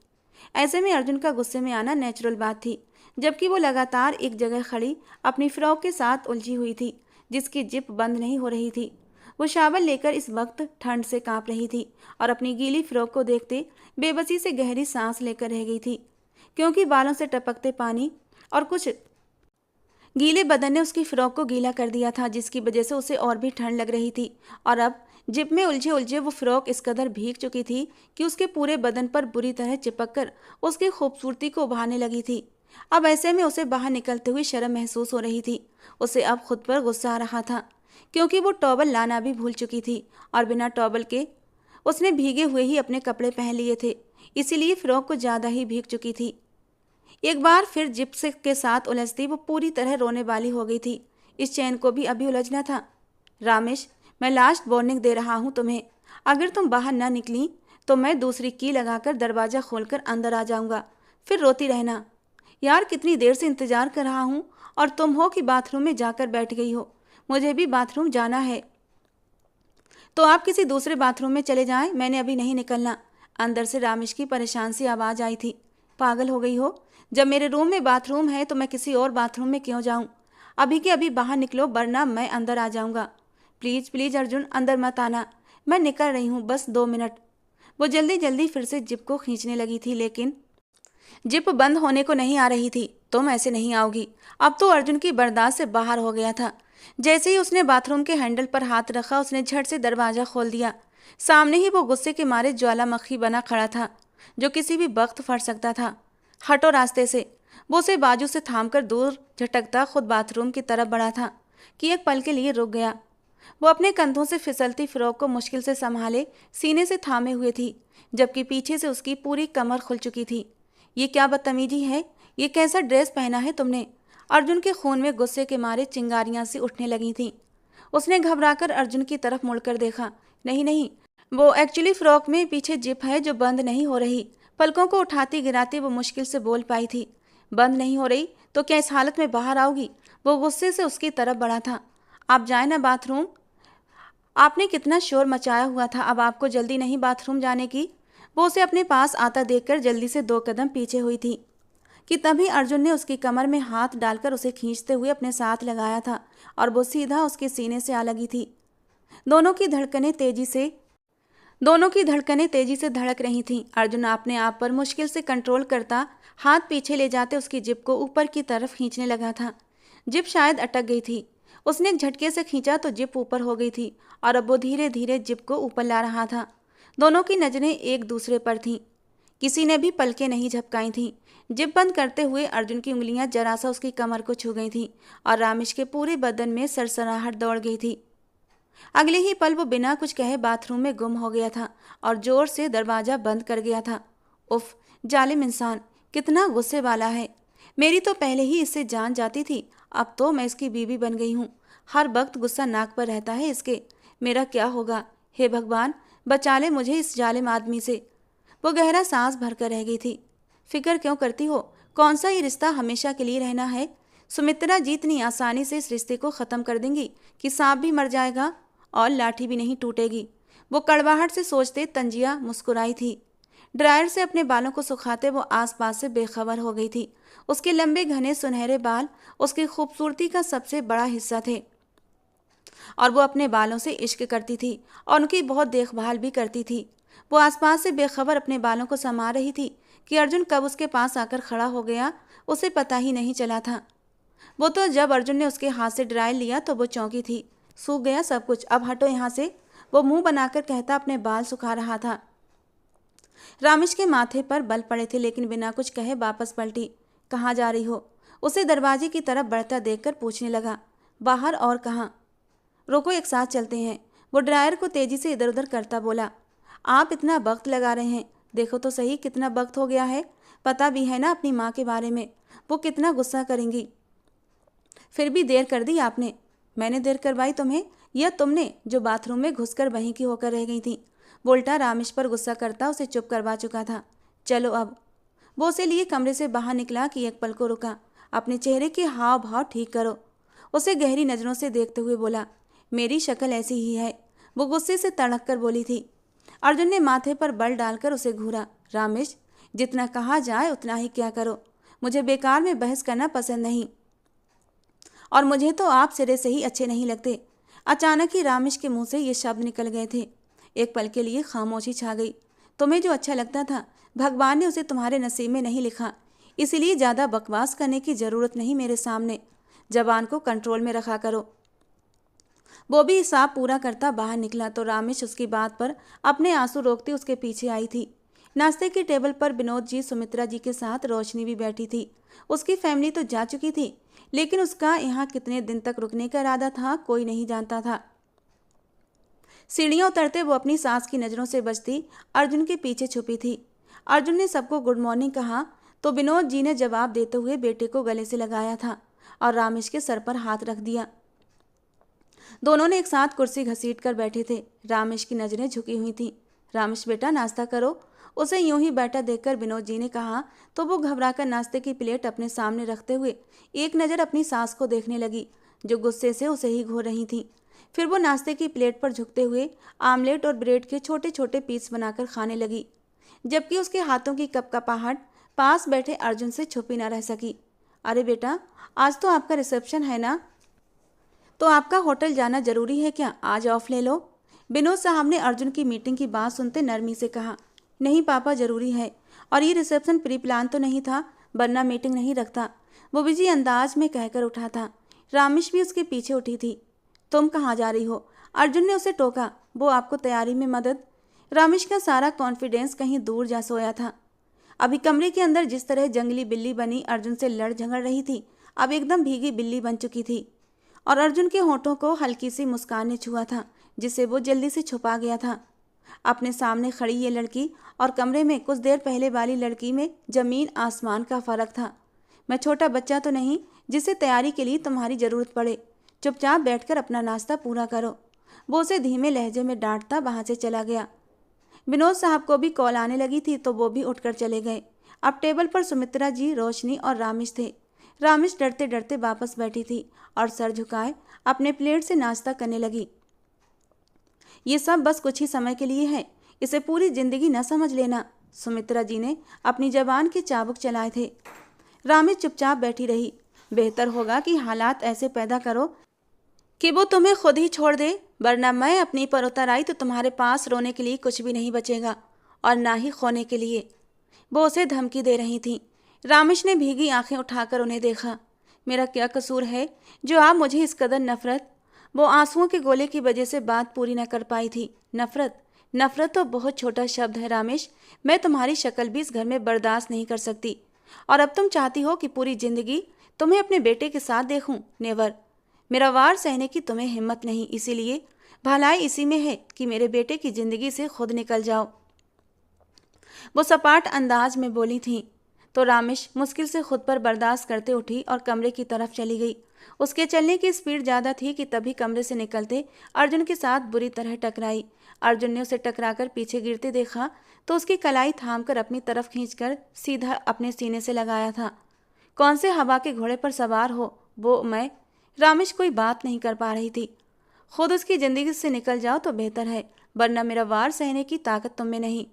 ऐसे में अर्जुन का गुस्से में आना नेचुरल बात थी, जबकि वो लगातार एक जगह खड़ी अपनी फ्रॉक के साथ उलझी हुई थी जिसकी जिप बंद नहीं हो रही थी। वो शावल लेकर इस वक्त ठंड से कांप रही थी और अपनी गीली फ्रॉक को देखते बेबसी से गहरी सांस लेकर रह गई थी, क्योंकि बालों से टपकते पानी और कुछ गीले बदन ने उसकी फ्रॉक को गीला कर दिया था, जिसकी वजह से उसे और भी ठंड लग रही थी। और अब जिप में उलझे उलझे वो फ्रॉक इस कदर भीग चुकी थी कि उसके पूरे बदन पर बुरी तरह चिपक कर उसकी खूबसूरती को उभारने लगी थी। अब ऐसे में उसे बाहर निकलते हुए शर्म महसूस हो रही थी। उसे अब खुद पर गुस्सा आ रहा था, क्योंकि वो टॉवल लाना भी भूल चुकी थी और बिना टॉवल के उसने भीगे हुए ही अपने कपड़े पहन लिए थे, इसीलिए फ्रॉक को ज़्यादा ही भीग चुकी थी। एक बार फिर जिप से के साथ उलझती वो पूरी तरह रोने वाली हो गई थी। इस चैन को भी अभी उलझना था। रामेश, मैं लास्ट वार्निंग दे रहा हूँ तुम्हें, अगर तुम बाहर ना निकली तो मैं दूसरी की लगाकर दरवाज़ा खोलकर अंदर आ जाऊँगा, फिर रोती रहना। यार कितनी देर से इंतज़ार कर रहा हूँ और तुम हो कि बाथरूम में जाकर बैठ गई हो। मुझे भी बाथरूम जाना है तो आप किसी दूसरे बाथरूम में चले जाएं, मैंने अभी नहीं निकलना। अंदर से रामेश की परेशान सी आवाज़ आई थी। पागल हो गई हो? जब मेरे रूम में बाथरूम है तो मैं किसी और बाथरूम में क्यों जाऊं? अभी के अभी बाहर निकलो, वरना मैं अंदर आ जाऊंगा। प्लीज़ प्लीज़ अर्जुन, अंदर मत आना, मैं निकल रही हूँ, बस 2 मिनट। वो जल्दी जल्दी फिर से जिप को खींचने लगी थी, लेकिन जिप बंद होने को नहीं आ रही थी। तुम ऐसे नहीं आओगी। अब तो अर्जुन की बर्दाश्त से बाहर हो गया था। जैसे ही उसने बाथरूम के हैंडल पर हाथ रखा, उसने झट से दरवाज़ा खोल दिया। सामने ही वो गुस्से के मारे ज्वालामुखी बना खड़ा था, जो किसी भी वक्त फट सकता था। हटो रास्ते से। वो उसे बाजू से थामकर दूर झटकता खुद बाथरूम की तरफ बढ़ा था कि एक पल के लिए रुक गया। वो अपने कंधों से फिसलती फ्रॉक को मुश्किल से संभाले सीने से थामे हुए थी, जबकि पीछे से उसकी पूरी कमर खुल चुकी थी। ये क्या बदतमीजी है? ये कैसा ड्रेस पहना है तुमने? अर्जुन के खून में गुस्से के मारे चिंगारियां सी उठने लगी थीं। उसने घबराकर अर्जुन की तरफ मुड़कर देखा। नहीं नहीं, वो एक्चुअली फ्रॉक में पीछे जिप है जो बंद नहीं हो रही। पलकों को उठाती गिराती वो मुश्किल से बोल पाई थी। बंद नहीं हो रही तो क्या इस हालत में बाहर आओगी? वो गुस्से से उसकी तरफ बढ़ा था। आप जाए ना बाथरूम, आपने कितना शोर मचाया हुआ था, अब आपको जल्दी नहीं बाथरूम जाने की? वो उसे अपने पास आता देखकर जल्दी से 2 कदम पीछे हुई थी कि तभी अर्जुन ने उसकी कमर में हाथ डालकर उसे खींचते हुए अपने साथ लगाया था और वो सीधा उसके सीने से आ लगी थी। दोनों की धड़कनें तेजी से धड़क रही थीं। अर्जुन अपने आप पर मुश्किल से कंट्रोल करता हाथ पीछे ले जाते उसकी जिप को ऊपर की तरफ खींचने लगा था। जिप शायद अटक गई थी। उसने एक झटके से खींचा तो जिप ऊपर हो गई थी और अब वो धीरे धीरे जिप को ऊपर ला रहा था। दोनों की नजरें एक दूसरे पर थीं। किसी ने भी पलकें नहीं झपकाई थीं। जिप बंद करते हुए अर्जुन की उंगलियां जरा सा उसकी कमर को छू गई थीं और रामेश के पूरे बदन में सरसराहट दौड़ गई थी। अगले ही पल वो बिना कुछ कहे बाथरूम में गुम हो गया था और जोर से दरवाज़ा बंद कर गया था। उफ, जालिम इंसान, कितना गुस्से वाला है। मेरी तो पहले ही इससे जान जाती थी, अब तो मैं इसकी बीवी बन गई हूँ। हर वक्त गुस्सा नाक पर रहता है इसके। मेरा क्या होगा? हे भगवान, बचा ले मुझे इस जालिम आदमी से। वो गहरा सांस भरकर रह गई थी। फिक्र क्यों करती हो? कौन सा ये रिश्ता हमेशा के लिए रहना है? सुमित्रा जी इतनी आसानी से इस रिश्ते को ख़त्म कर देंगी कि सांप भी मर जाएगा और लाठी भी नहीं टूटेगी। वो कड़वाहट से सोचते तंजिया मुस्कुराई थी। ड्रायर से अपने बालों को सुखाते वो आसपास से बेखबर हो गई थी। उसके लंबे घने सुनहरे बाल उसकी खूबसूरती का सबसे बड़ा हिस्सा थे और वो अपने बालों से इश्क करती थी और उनकी बहुत देखभाल भी करती थी। वो आसपास से बेखबर अपने बालों को संभाल रही थी कि अर्जुन कब उसके पास आकर खड़ा हो गया, उसे पता ही नहीं चला था। वो तो जब अर्जुन ने उसके हाथ से ड्रायर लिया तो वो चौंकी थी। सूख गया सब कुछ, अब हटो यहाँ से, वो मुंह बनाकर कहता अपने बाल सुखा रहा था। रामेश के माथे पर बल पड़े थे, लेकिन बिना कुछ कहे वापस पलटी। कहाँ जा रही हो? उसे दरवाजे की तरफ बढ़ता देखकर पूछने लगा। बाहर, और कहाँ? रुको, एक साथ चलते हैं। वो ड्रायर को तेजी से इधर उधर करता बोला। आप इतना वक्त लगा रहे हैं, देखो तो सही कितना वक्त हो गया है। पता भी है ना अपनी माँ के बारे में, वो कितना गुस्सा करेंगी। फिर भी देर कर दी आपने। मैंने देर करवाई तुम्हें या तुमने, जो बाथरूम में घुसकर वहीं की होकर रह गई थी? वो उल्टा रामेश पर गुस्सा करता उसे चुप करवा चुका था। चलो अब। वो उसे लिए कमरे से बाहर निकला कि एक पल को रुका। अपने चेहरे के हाव भाव ठीक करो, उसे गहरी नज़रों से देखते हुए बोला। मेरी शक्ल ऐसी ही है, वो गुस्से से तड़क कर बोली थी। अर्जुन ने माथे पर बल डालकर उसे घूरा। रामेश, जितना कहा जाए उतना ही क्या करो, मुझे बेकार में बहस करना पसंद नहीं, और मुझे तो आप सिरे से ही अच्छे नहीं लगते। अचानक ही रामेश के मुंह से ये शब्द निकल गए थे। एक पल के लिए खामोशी छा गई। तुम्हें जो अच्छा लगता था भगवान ने उसे तुम्हारे नसीब में नहीं लिखा, इसीलिए ज़्यादा बकवास करने की ज़रूरत नहीं मेरे सामने। जबान को कंट्रोल में रखा करो। वो भी हिसाब पूरा करता बाहर निकला तो रामेश उसकी बात पर अपने आंसू रोकती उसके पीछे आई थी। नाश्ते की टेबल पर विनोद जी, सुमित्रा जी के साथ रोशनी भी बैठी थी। उसकी फैमिली तो जा चुकी थी, लेकिन उसका यहाँ कितने दिन तक रुकने का इरादा था कोई नहीं जानता था। सीढ़ियाँ उतरते वो अपनी सास की नज़रों से बचती अर्जुन के पीछे छुपी थी। अर्जुन ने सबको गुड मॉर्निंग कहा तो विनोद जी ने जवाब देते हुए बेटे को गले से लगाया था और रामेश के सर पर हाथ रख दिया। दोनों ने एक साथ कुर्सी घसीट कर बैठे थे। रामेश की नज़रें झुकी हुई थीं। रामेश बेटा नाश्ता करो, उसे यूं ही बैठा देखकर विनोद जी ने कहा तो वो घबराकर नाश्ते की प्लेट अपने सामने रखते हुए एक नज़र अपनी सास को देखने लगी, जो गुस्से से उसे ही घूर रही थी। फिर वो नाश्ते की प्लेट पर झुकते हुए आमलेट और ब्रेड के छोटे छोटे पीस बनाकर खाने लगी, जबकि उसके हाथों की कपकपाहट पास बैठे अर्जुन से छुपी न रह सकी। अरे बेटा, आज तो आपका रिसेप्शन है ना, तो आपका होटल जाना जरूरी है क्या? आज ऑफ ले लो। विनोद साहब ने अर्जुन की मीटिंग की बात सुनते नरमी से कहा। नहीं पापा, जरूरी है, और ये रिसेप्शन प्री प्लान तो नहीं था, वरना मीटिंग नहीं रखता, वो बिजी अंदाज में कहकर उठा था। रामेश भी उसके पीछे उठी थी। तुम कहाँ जा रही हो? अर्जुन ने उसे टोका। वो आपको तैयारी में मदद। रामेश का सारा कॉन्फिडेंस कहीं दूर जा सोया था। अभी कमरे के अंदर जिस तरह जंगली बिल्ली बनी अर्जुन से लड़ झगड़ रही थी, अब एकदम भीगी बिल्ली बन चुकी थी, और अर्जुन के होठों को हल्की सी मुस्कान ने छुआ था, जिसे वो जल्दी से छुपा गया था। अपने सामने खड़ी ये लड़की और कमरे में कुछ देर पहले वाली लड़की में जमीन आसमान का फर्क था। मैं छोटा बच्चा तो नहीं जिसे तैयारी के लिए तुम्हारी ज़रूरत पड़े। चुपचाप बैठकर अपना नाश्ता पूरा करो। वो उसे धीमे लहजे में डांटता वहाँ से चला गया। विनोद साहब को भी कॉल आने लगी थी तो वो भी उठकर चले गए। अब टेबल पर सुमित्रा जी, रोशनी और रामेश थे। रामेश डरते डरते वापस बैठी थी और सर झुकाए अपने प्लेट से नाश्ता करने लगी। ये सब बस कुछ ही समय के लिए है, इसे पूरी जिंदगी न समझ लेना। सुमित्रा जी ने अपनी जबान के चाबुक चलाए थे। रामेश चुपचाप बैठी रही। बेहतर होगा कि हालात ऐसे पैदा करो कि वो तुम्हें खुद ही छोड़ दे, वरना मैं अपनी पर उतर आई तो तुम्हारे पास रोने के लिए कुछ भी नहीं बचेगा, और ना ही खोने के लिए। वो उसे धमकी दे रही थी। रामेश ने भीगी आंखें उठाकर उन्हें देखा। मेरा क्या कसूर है जो आप मुझे इस कदर नफरत? वो आंसुओं के गोले की वजह से बात पूरी न कर पाई थी। नफरत? नफरत तो बहुत छोटा शब्द है रामेश। मैं तुम्हारी शक्ल भी इस घर में बर्दाश्त नहीं कर सकती, और अब तुम चाहती हो कि पूरी जिंदगी तुम्हें अपने बेटे के साथ देखूं? नेवर। मेरा वार सहने की तुम्हें हिम्मत नहीं, इसीलिए भलाई इसी में है कि मेरे बेटे की जिंदगी से खुद निकल जाओ। वो सपाट अंदाज में बोली थी तो रामेश मुश्किल से खुद पर बर्दाश्त करते उठी और कमरे की तरफ चली गई। उसके चलने की स्पीड ज़्यादा थी कि तभी कमरे से निकलते अर्जुन के साथ बुरी तरह टकराई। अर्जुन ने उसे टकराकर पीछे गिरते देखा तो उसकी कलाई थामकर अपनी तरफ खींचकर सीधा अपने सीने से लगाया था। कौन से हवा के घोड़े पर सवार हो वो मैं? रामेश कोई बात नहीं कर पा रही थी। खुद उसकी ज़िंदगी से निकल जाओ तो बेहतर है, वरना मेरा वार सहने की ताकत तुम में नहीं।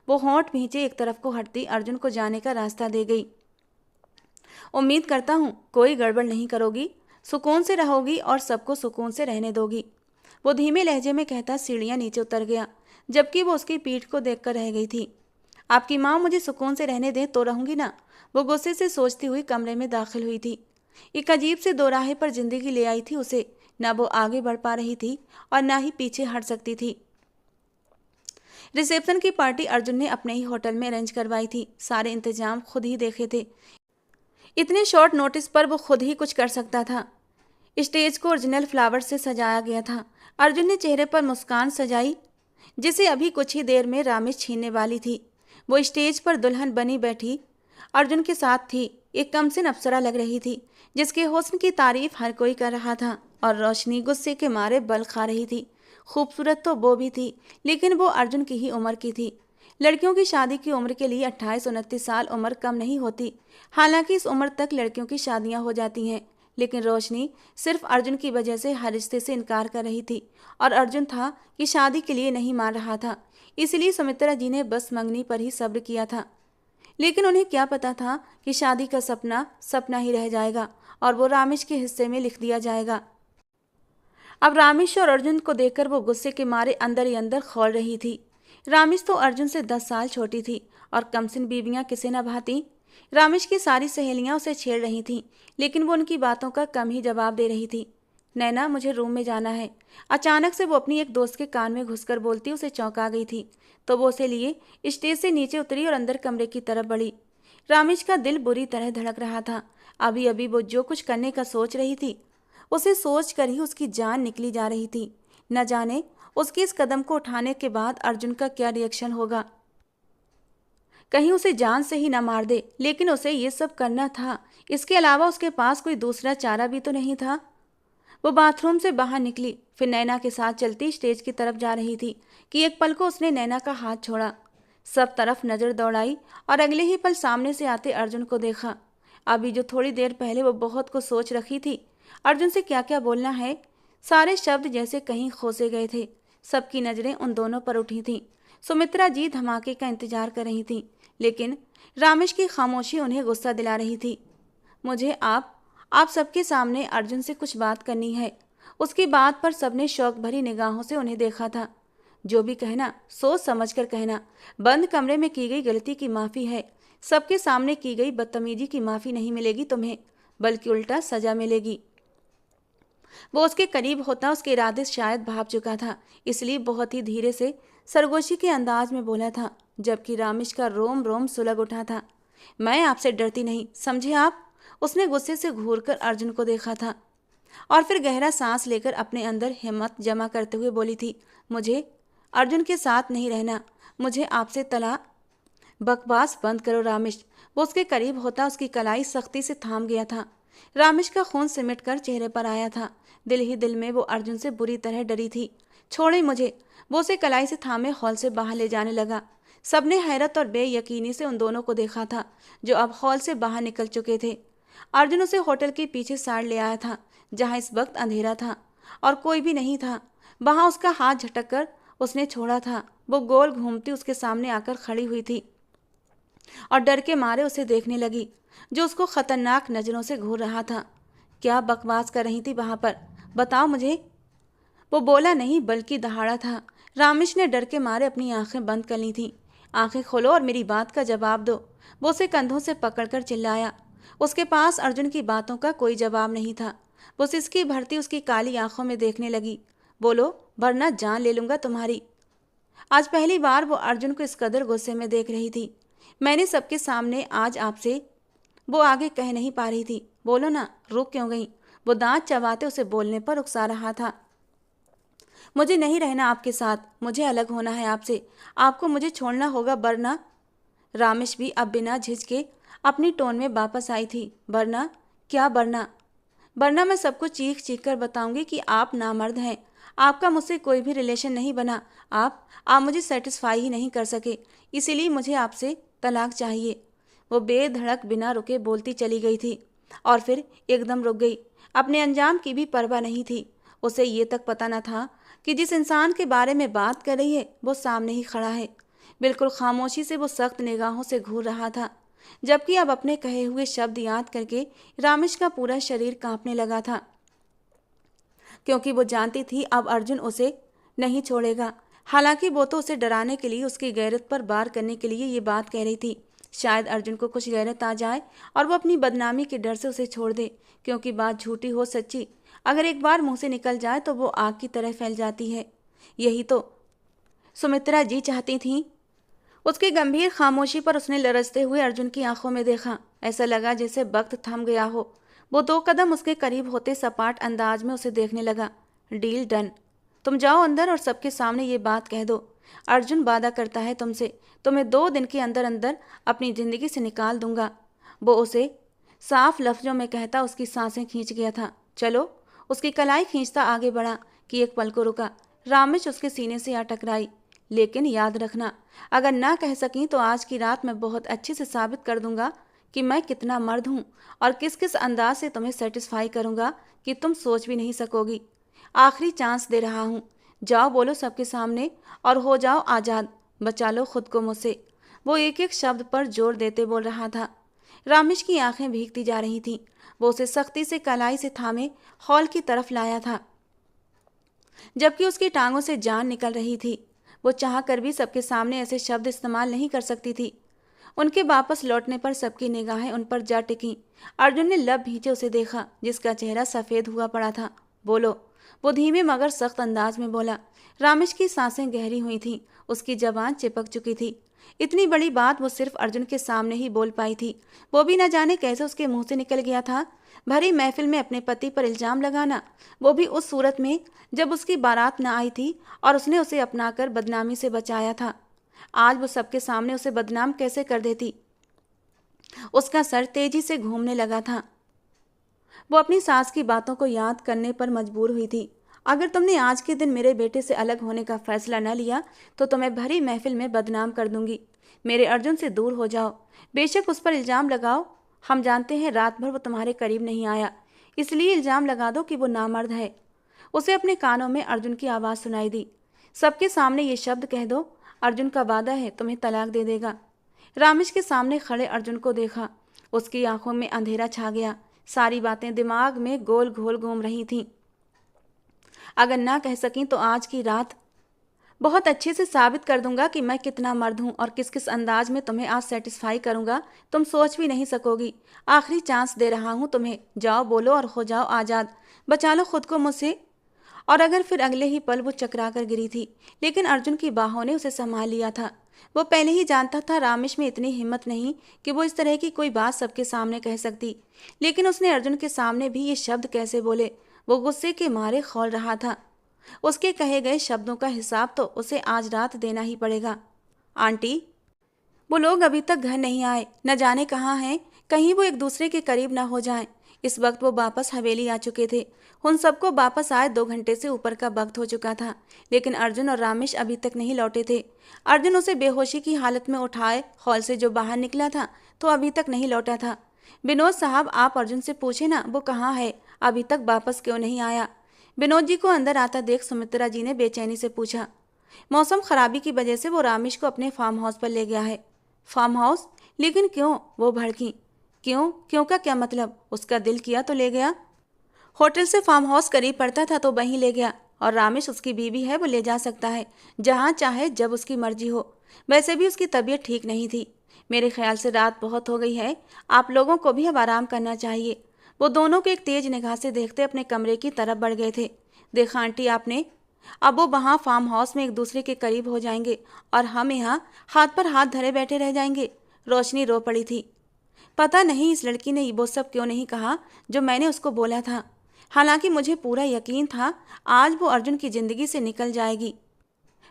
वो होंठ भींचे एक तरफ को हटती अर्जुन को जाने का रास्ता दे गई। उम्मीद करता हूँ कोई गड़बड़ नहीं करोगी, सुकून से रहोगी और सबको सुकून से रहने दोगी। वो धीमे लहजे में कहता सीढ़ियाँ नीचे उतर गया, जबकि वो उसकी पीठ को देखकर रह गई थी। आपकी माँ मुझे सुकून से रहने दे तो रहूँगी ना, वो गुस्से से सोचती हुई कमरे में दाखिल हुई थी। एक अजीब से दोराहे पर जिंदगी ले आई थी उसे। ना वो आगे बढ़ पा रही थी और ना ही पीछे हट सकती थी। रिसेप्शन की पार्टी अर्जुन ने अपने ही होटल में अरेंज करवाई थी। सारे इंतजाम खुद ही देखे थे। इतने शॉर्ट नोटिस पर वो खुद ही कुछ कर सकता था। स्टेज को ओरिजिनल फ्लावर से सजाया गया था। अर्जुन ने चेहरे पर मुस्कान सजाई, जिसे अभी कुछ ही देर में रामेश छीनने वाली थी। वो स्टेज पर दुल्हन बनी बैठी अर्जुन के साथ थी। एक कमसिन अप्सरा लग रही थी, जिसके हुस्न की तारीफ हर कोई कर रहा था, और रोशनी गुस्से के मारे बल खा रही थी। खूबसूरत तो वो भी थी, लेकिन वो अर्जुन की ही उम्र की थी। लड़कियों की शादी की उम्र के लिए 28-29 साल उम्र कम नहीं होती। हालांकि इस उम्र तक लड़कियों की शादियां हो जाती हैं, लेकिन रोशनी सिर्फ अर्जुन की वजह से हर रिश्ते से इनकार कर रही थी और अर्जुन था कि शादी के लिए नहीं मान रहा था। इसलिए सुमित्रा जी ने बस मंगनी पर ही सब्र किया था। लेकिन उन्हें क्या पता था कि शादी का सपना सपना ही रह जाएगा और वो रामेश के हिस्से में लिख दिया जाएगा। अब रामेश और अर्जुन को देखकर वो गुस्से के मारे अंदर ही अंदर खौल रही थी। रामेश तो अर्जुन से 10 साल छोटी थी और कमसिन बीवियां किसे न भाती। रामेश की सारी सहेलियां उसे छेड़ रही थीं, लेकिन वो उनकी बातों का कम ही जवाब दे रही थी। नैना, मुझे रूम में जाना है। अचानक से वो अपनी एक दोस्त के कान में घुसकर बोलती उसे चौंका गई थी, तो वो उसे लिए स्टेज से नीचे उतरी और अंदर कमरे की तरफ बढ़ी। रामेश का दिल बुरी तरह धड़क रहा था। अभी अभी वो जो कुछ करने का सोच रही थी, उसे सोच कर ही उसकी जान निकली जा रही थी। न जाने उसके इस कदम को उठाने के बाद अर्जुन का क्या रिएक्शन होगा। कहीं उसे जान से ही न मार दे, लेकिन उसे ये सब करना था। इसके अलावा उसके पास कोई दूसरा चारा भी तो नहीं था। वो बाथरूम से बाहर निकली, फिर नैना के साथ चलती स्टेज की तरफ जा रही थी कि एक पल को उसने नैना का हाथ छोड़ा। सब तरफ नजर दौड़ाई और अगले ही पल सामने से आते अर्जुन को देखा। अभी जो थोड़ी देर पहले वो बहुत कुछ सोच रखी थी, अर्जुन से क्या क्या बोलना है, सारे शब्द जैसे कहीं खोसे गए थे। सबकी नजरें उन दोनों पर उठी थीं। सुमित्रा जी धमाके का इंतजार कर रही थीं, लेकिन रामेश की खामोशी उन्हें गुस्सा दिला रही थी। मुझे आप सबके सामने अर्जुन से कुछ बात करनी है। उसकी बात पर सबने शौक भरी निगाहों से उन्हें देखा था। जो भी कहना सोच समझ कर कहना। बंद कमरे में की गई गलती की माफी है, सबके सामने की गई बदतमीजी की माफी नहीं मिलेगी तुम्हें, बल्कि उल्टा सजा मिलेगी। वो उसके करीब होता उसके इरादे शायद भाप चुका था, इसलिए बहुत ही धीरे से सरगोशी के अंदाज में बोला था, जबकि रामेश का रोम रोम सुलग उठा था। मैं आपसे डरती नहीं, समझे आप? उसने गुस्से से घूरकर अर्जुन को देखा था और फिर गहरा सांस लेकर अपने अंदर हिम्मत जमा करते हुए बोली थी, मुझे अर्जुन के साथ नहीं रहना, मुझे आपसे तलाक। बकवास बंद करो रामेश। वो उसके करीब होता उसकी कलाई सख्ती से थाम गया था। रामेश का खून सिमट कर चेहरे पर आया था। दिल ही दिल में वो अर्जुन से बुरी तरह डरी थी। छोड़े मुझे। वो उसे कलाई से थामे हॉल से बाहर ले जाने लगा। सबने हैरत और बेयकीनी से उन दोनों को देखा था, जो अब हॉल से बाहर निकल चुके थे। अर्जुन उसे होटल के पीछे साड़ ले आया था, जहां इस वक्त अंधेरा था और कोई भी नहीं था। वहां उसका हाथ झटक कर उसने छोड़ा था। वो गोल घूमती उसके सामने आकर खड़ी हुई थी और डर के मारे उसे देखने लगी, जो उसको खतरनाक नजरों से घूर रहा था। क्या बकवास कर रही थी वहां पर, बताओ मुझे। वो बोला नहीं बल्कि दहाड़ा था। रामेश ने डर के मारे अपनी आंखें बंद कर ली थीं। आंखें खोलो और मेरी बात का जवाब दो, वो उसे कंधों से पकड़कर चिल्लाया। उसके पास अर्जुन की बातों का कोई जवाब नहीं था। वो सिसकी भरती उसकी काली आंखों में देखने लगी। बोलो वरना जान ले लूंगा तुम्हारी। आज पहली बार वो अर्जुन को इस कदर गुस्से में देख रही थी। मैंने सबके सामने आज आपसे, वो आगे कह नहीं पा रही थी। बोलो ना, रुक क्यों गई? वो दांत चबाते उसे बोलने पर उकसा रहा था। मुझे नहीं रहना आपके साथ, मुझे अलग होना है आपसे। आपको मुझे छोड़ना होगा वरना। रामेश भी अब बिना झिझके अपनी टोन में वापस आई थी। वरना क्या? वरना मैं सबको चीख चीख कर बताऊंगी कि आप नामर्द हैं। आपका मुझसे कोई भी रिलेशन नहीं बना। आप मुझे सेटिस्फाई ही नहीं कर सके, इसीलिए मुझे आपसे तलाक चाहिए। वो बेधड़क बिना रुके बोलती चली गई थी और फिर एकदम रुक गई। अपने अंजाम की भी परवाह नहीं थी। उसे ये तक पता न था कि जिस इंसान के बारे में बात कर रही है वो सामने ही खड़ा है। बिल्कुल खामोशी से वो सख्त निगाहों से घूर रहा था, जबकि अब अपने कहे हुए शब्द याद करके रामेश का पूरा शरीर कांपने लगा था, क्योंकि वो जानती थी अब अर्जुन उसे नहीं छोड़ेगा। हालांकि वो तो उसे डराने के लिए, उसकी गैरत पर वार करने के लिए ये बात कह रही थी। शायद अर्जुन को कुछ गैरत आ जाए और वो अपनी बदनामी के डर से उसे छोड़ दे, क्योंकि बात झूठी हो सच्ची अगर एक बार मुंह से निकल जाए तो वो आग की तरह फैल जाती है। यही तो सुमित्रा जी चाहती थीं। उसकी गंभीर खामोशी पर उसने लरजते हुए अर्जुन की आंखों में देखा। ऐसा लगा जैसे वक्त थम गया हो। वो 2 कदम उसके करीब होते सपाट अंदाज में उसे देखने लगा। Deal done. तुम जाओ अंदर और सबके सामने ये बात कह दो। अर्जुन वादा करता है तुमसे, तुम्हें 2 दिन के अंदर अंदर अपनी जिंदगी से निकाल दूंगा। वो उसे साफ लफ्जों में कहता उसकी सांसें खींच गया था। चलो। उसकी कलाई खींचता आगे बढ़ा कि एक पल को रुका। रामेश उसके सीने से आ टकराई। लेकिन याद रखना, अगर ना कह सकी तो आज की रात मैं बहुत अच्छे से साबित कर दूंगा कि मैं कितना मर्द हूं और किस किस अंदाज से तुम्हें सेटिस्फाई करूंगा कि तुम सोच भी नहीं सकोगी। आखिरी चांस दे रहा हूं, जाओ बोलो सबके सामने और हो जाओ आजाद, बचा लो खुद को मुझसे। वो एक एक शब्द पर जोर देते बोल रहा था। रामेश की आंखें भीगती जा रही थीं। वो उसे सख्ती से कलाई से थामे हॉल की तरफ लाया था, जबकि उसकी टांगों से जान निकल रही थी। वो चाह कर भी सबके सामने ऐसे शब्द इस्तेमाल नहीं कर सकती थी। उनके वापस लौटने पर सबकी निगाहें उन पर जा टिकीं। अर्जुन ने लब भींचे उसे देखा, जिसका चेहरा सफ़ेद हुआ पड़ा था। बोलो, वो धीमे मगर सख्त अंदाज में बोला। रामेश की सांसें गहरी हुई थीं, उसकी जबान चिपक चुकी थी। इतनी बड़ी बात वो सिर्फ अर्जुन के सामने ही बोल पाई थी। वो भी न जाने कैसे उसके मुंह से निकल गया था। भरी महफिल में अपने पति पर इल्जाम लगाना, वो भी उस सूरत में जब उसकी बारात न आई थी और उसने उसे अपनाकर बदनामी से बचाया था। आज वो सबके सामने उसे बदनाम कैसे कर देती। उसका सर तेजी से घूमने लगा था। वो अपनी सास की बातों को याद करने पर मजबूर हुई थी। अगर तुमने आज के दिन मेरे बेटे से अलग होने का फैसला न लिया तो तुम्हें भरी महफिल में बदनाम कर दूंगी। मेरे अर्जुन से दूर हो जाओ, बेशक उस पर इल्ज़ाम लगाओ। हम जानते हैं रात भर वो तुम्हारे करीब नहीं आया, इसलिए इल्ज़ाम लगा दो कि वो नामर्द है। उसे अपने कानों में अर्जुन की आवाज़ सुनाई दी। सबके सामने ये शब्द कह दो, अर्जुन का वादा है तुम्हें तलाक दे देगा। रामेश के सामने खड़े अर्जुन को देखा। उसकी आंखों में अंधेरा छा गया। सारी बातें दिमाग में गोल घोल घूम रही थीं। अगर ना कह सकी तो आज की रात बहुत अच्छे से साबित कर दूंगा कि मैं कितना मर्द हूं और किस किस अंदाज में तुम्हें आज सेटिस्फाई करूंगा, तुम सोच भी नहीं सकोगी। आखिरी चांस दे रहा हूं तुम्हें, जाओ बोलो और हो जाओ आज़ाद, बचा लो खुद को मुझसे। और अगर फिर अगले ही पल वो चकरा कर गिरी थी, लेकिन अर्जुन की बाहों ने उसे संभाल लिया था। वो पहले ही जानता था रामेश में इतनी हिम्मत नहीं कि वो इस तरह की कोई बात सबके सामने कह सकती, लेकिन उसने अर्जुन के सामने भी ये शब्द कैसे बोले, वो गुस्से के मारे खौल रहा था। उसके कहे गए शब्दों का हिसाब तो उसे आज रात देना ही पड़ेगा। आंटी, वो लोग अभी तक घर नहीं आए, न जाने कहाँ हैं, कहीं वो एक दूसरे के करीब ना हो जाएं। इस वक्त वो वापस हवेली आ चुके थे। उन सबको वापस आए 2 घंटे से ऊपर का वक्त हो चुका था, लेकिन अर्जुन और रामेश अभी तक नहीं लौटे थे। अर्जुन उसे बेहोशी की हालत में उठाए हॉल से जो बाहर निकला था तो अभी तक नहीं लौटा था। विनोद साहब, आप अर्जुन से पूछे ना वो कहाँ है, अभी तक वापस क्यों नहीं आया। विनोद जी को अंदर आता देख सुमित्रा जी ने बेचैनी से पूछा। मौसम खराबी की वजह से वो रामेश को अपने फार्म हाउस पर ले गया है। Farm house? लेकिन क्यों? वो भड़की। क्यों? क्यों का क्या मतलब? उसका दिल किया तो ले गया। होटल से फार्म हाउस करीब पड़ता था तो वहीं ले गया, और रामेश उसकी बीवी है, वो ले जा सकता है जहाँ चाहे जब उसकी मर्जी हो। वैसे भी उसकी तबीयत ठीक नहीं थी। मेरे ख्याल से रात बहुत हो गई है, आप लोगों को भी अब आराम करना चाहिए। वो दोनों को एक तेज निगाह से देखते अपने कमरे की तरफ बढ़ गए थे। देखा आंटी आपने, अब वो वहाँ फार्म हाउस में एक दूसरे के करीब हो जाएंगे और हम यहाँ हाथ पर हाथ धरे बैठे रह जाएंगे। रोशनी रो पड़ी थी। पता नहीं इस लड़की ने वो सब क्यों नहीं कहा जो मैंने उसको बोला था। हालांकि मुझे पूरा यकीन था आज वो अर्जुन की जिंदगी से निकल जाएगी,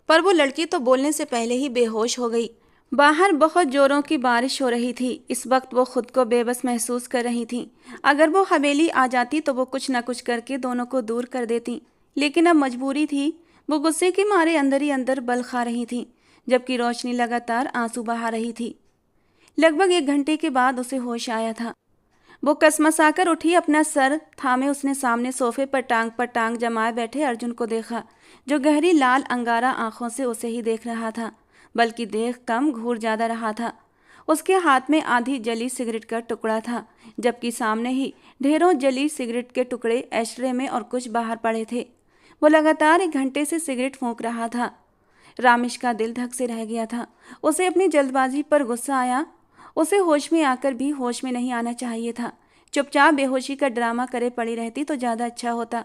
पर वो लड़की तो बोलने से पहले ही बेहोश हो गई। बाहर बहुत जोरों की बारिश हो रही थी। इस वक्त वो खुद को बेबस महसूस कर रही थीं। अगर वो हवेली आ जाती तो वो कुछ न कुछ करके दोनों को दूर कर देती, लेकिन अब मजबूरी थी। वो गुस्से के मारे अंदर ही अंदर बल खा रही थीं, जबकि रोशनी लगातार आंसू बहा रही थी। लगभग 1 घंटे के बाद उसे होश आया था। वो कसमसाकर उठी, अपना सर थामे उसने सामने सोफे पर टांग जमाए बैठे अर्जुन को देखा, जो गहरी लाल अंगारा आंखों से उसे ही देख रहा था, बल्कि देख कम घूर ज़्यादा रहा था। उसके हाथ में आधी जली सिगरेट का टुकड़ा था, जबकि सामने ही ढेरों जली सिगरेट के टुकड़े एस्ट्रे में और कुछ बाहर पड़े थे। वो लगातार 1 घंटे से सिगरेट फूंक रहा था। रामेश का दिल धक से रह गया था। उसे अपनी जल्दबाजी पर गुस्सा आया। उसे होश में आकर भी होश में नहीं आना चाहिए था। चुपचाप बेहोशी का ड्रामा करे पड़ी रहती तो ज़्यादा अच्छा होता,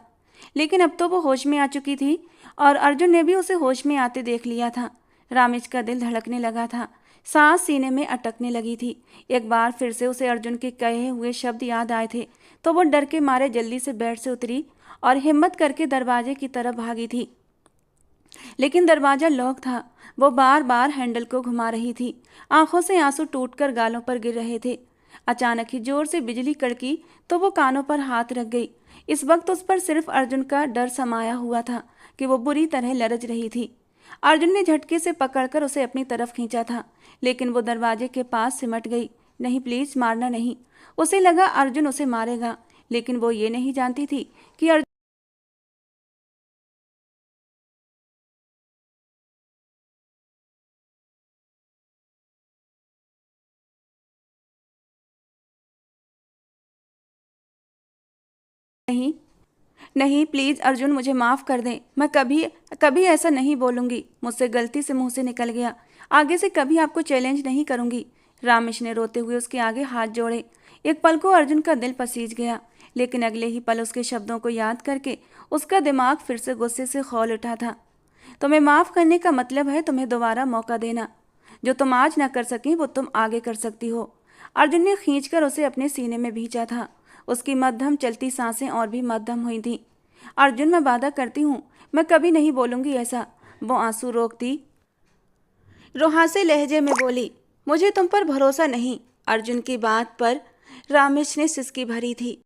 लेकिन अब तो वो होश में आ चुकी थी और अर्जुन ने भी उसे होश में आते देख लिया था। रामेश का दिल धड़कने लगा था, सांस सीने में अटकने लगी थी। एक बार फिर से उसे अर्जुन के कहे हुए शब्द याद आए थे तो वो डर के मारे जल्दी से बेड से उतरी और हिम्मत करके दरवाजे की तरफ भागी थी, लेकिन दरवाज़ा लॉक था। वो बार बार हैंडल को घुमा रही थी। आंखों से आंसू टूटकर गालों पर गिर रहे थे। अचानक ही जोर से बिजली कड़की तो वो कानों पर हाथ रख गई। इस वक्त उस पर सिर्फ अर्जुन का डर समाया हुआ था कि वो बुरी तरह लरज रही थी। अर्जुन ने झटके से पकड़कर उसे अपनी तरफ खींचा था, लेकिन वो दरवाजे के पास सिमट गई। नहीं प्लीज, मारना नहीं। उसे लगा अर्जुन उसे मारेगा, लेकिन वो ये नहीं जानती थी कि अर्जुन नहीं, नहीं प्लीज अर्जुन, मुझे माफ कर दें। मैं कभी कभी ऐसा नहीं बोलूंगी। मुझसे गलती से मुंह से निकल गया। आगे से कभी आपको चैलेंज नहीं करूंगी। रामेश ने रोते हुए उसके आगे हाथ जोड़े। एक पल को अर्जुन का दिल पसीज गया, लेकिन अगले ही पल उसके शब्दों को याद करके उसका दिमाग फिर से गुस्से से खौल उठा था। तुम्हें माफ करने का मतलब है तुम्हें दोबारा मौका देना। जो तुम आज ना कर सकी वो तुम आगे कर सकती हो। अर्जुन ने खींचकर उसे अपने सीने में भींचा था। उसकी मध्यम चलती सांसें और भी मध्यम हुई थीं। अर्जुन, मैं वादा करती हूँ, मैं कभी नहीं बोलूंगी ऐसा। वो आंसू रोकती रुहासे लहजे में बोली, मुझे तुम पर भरोसा नहीं। अर्जुन की बात पर रामेश ने सिसकी भरी थी।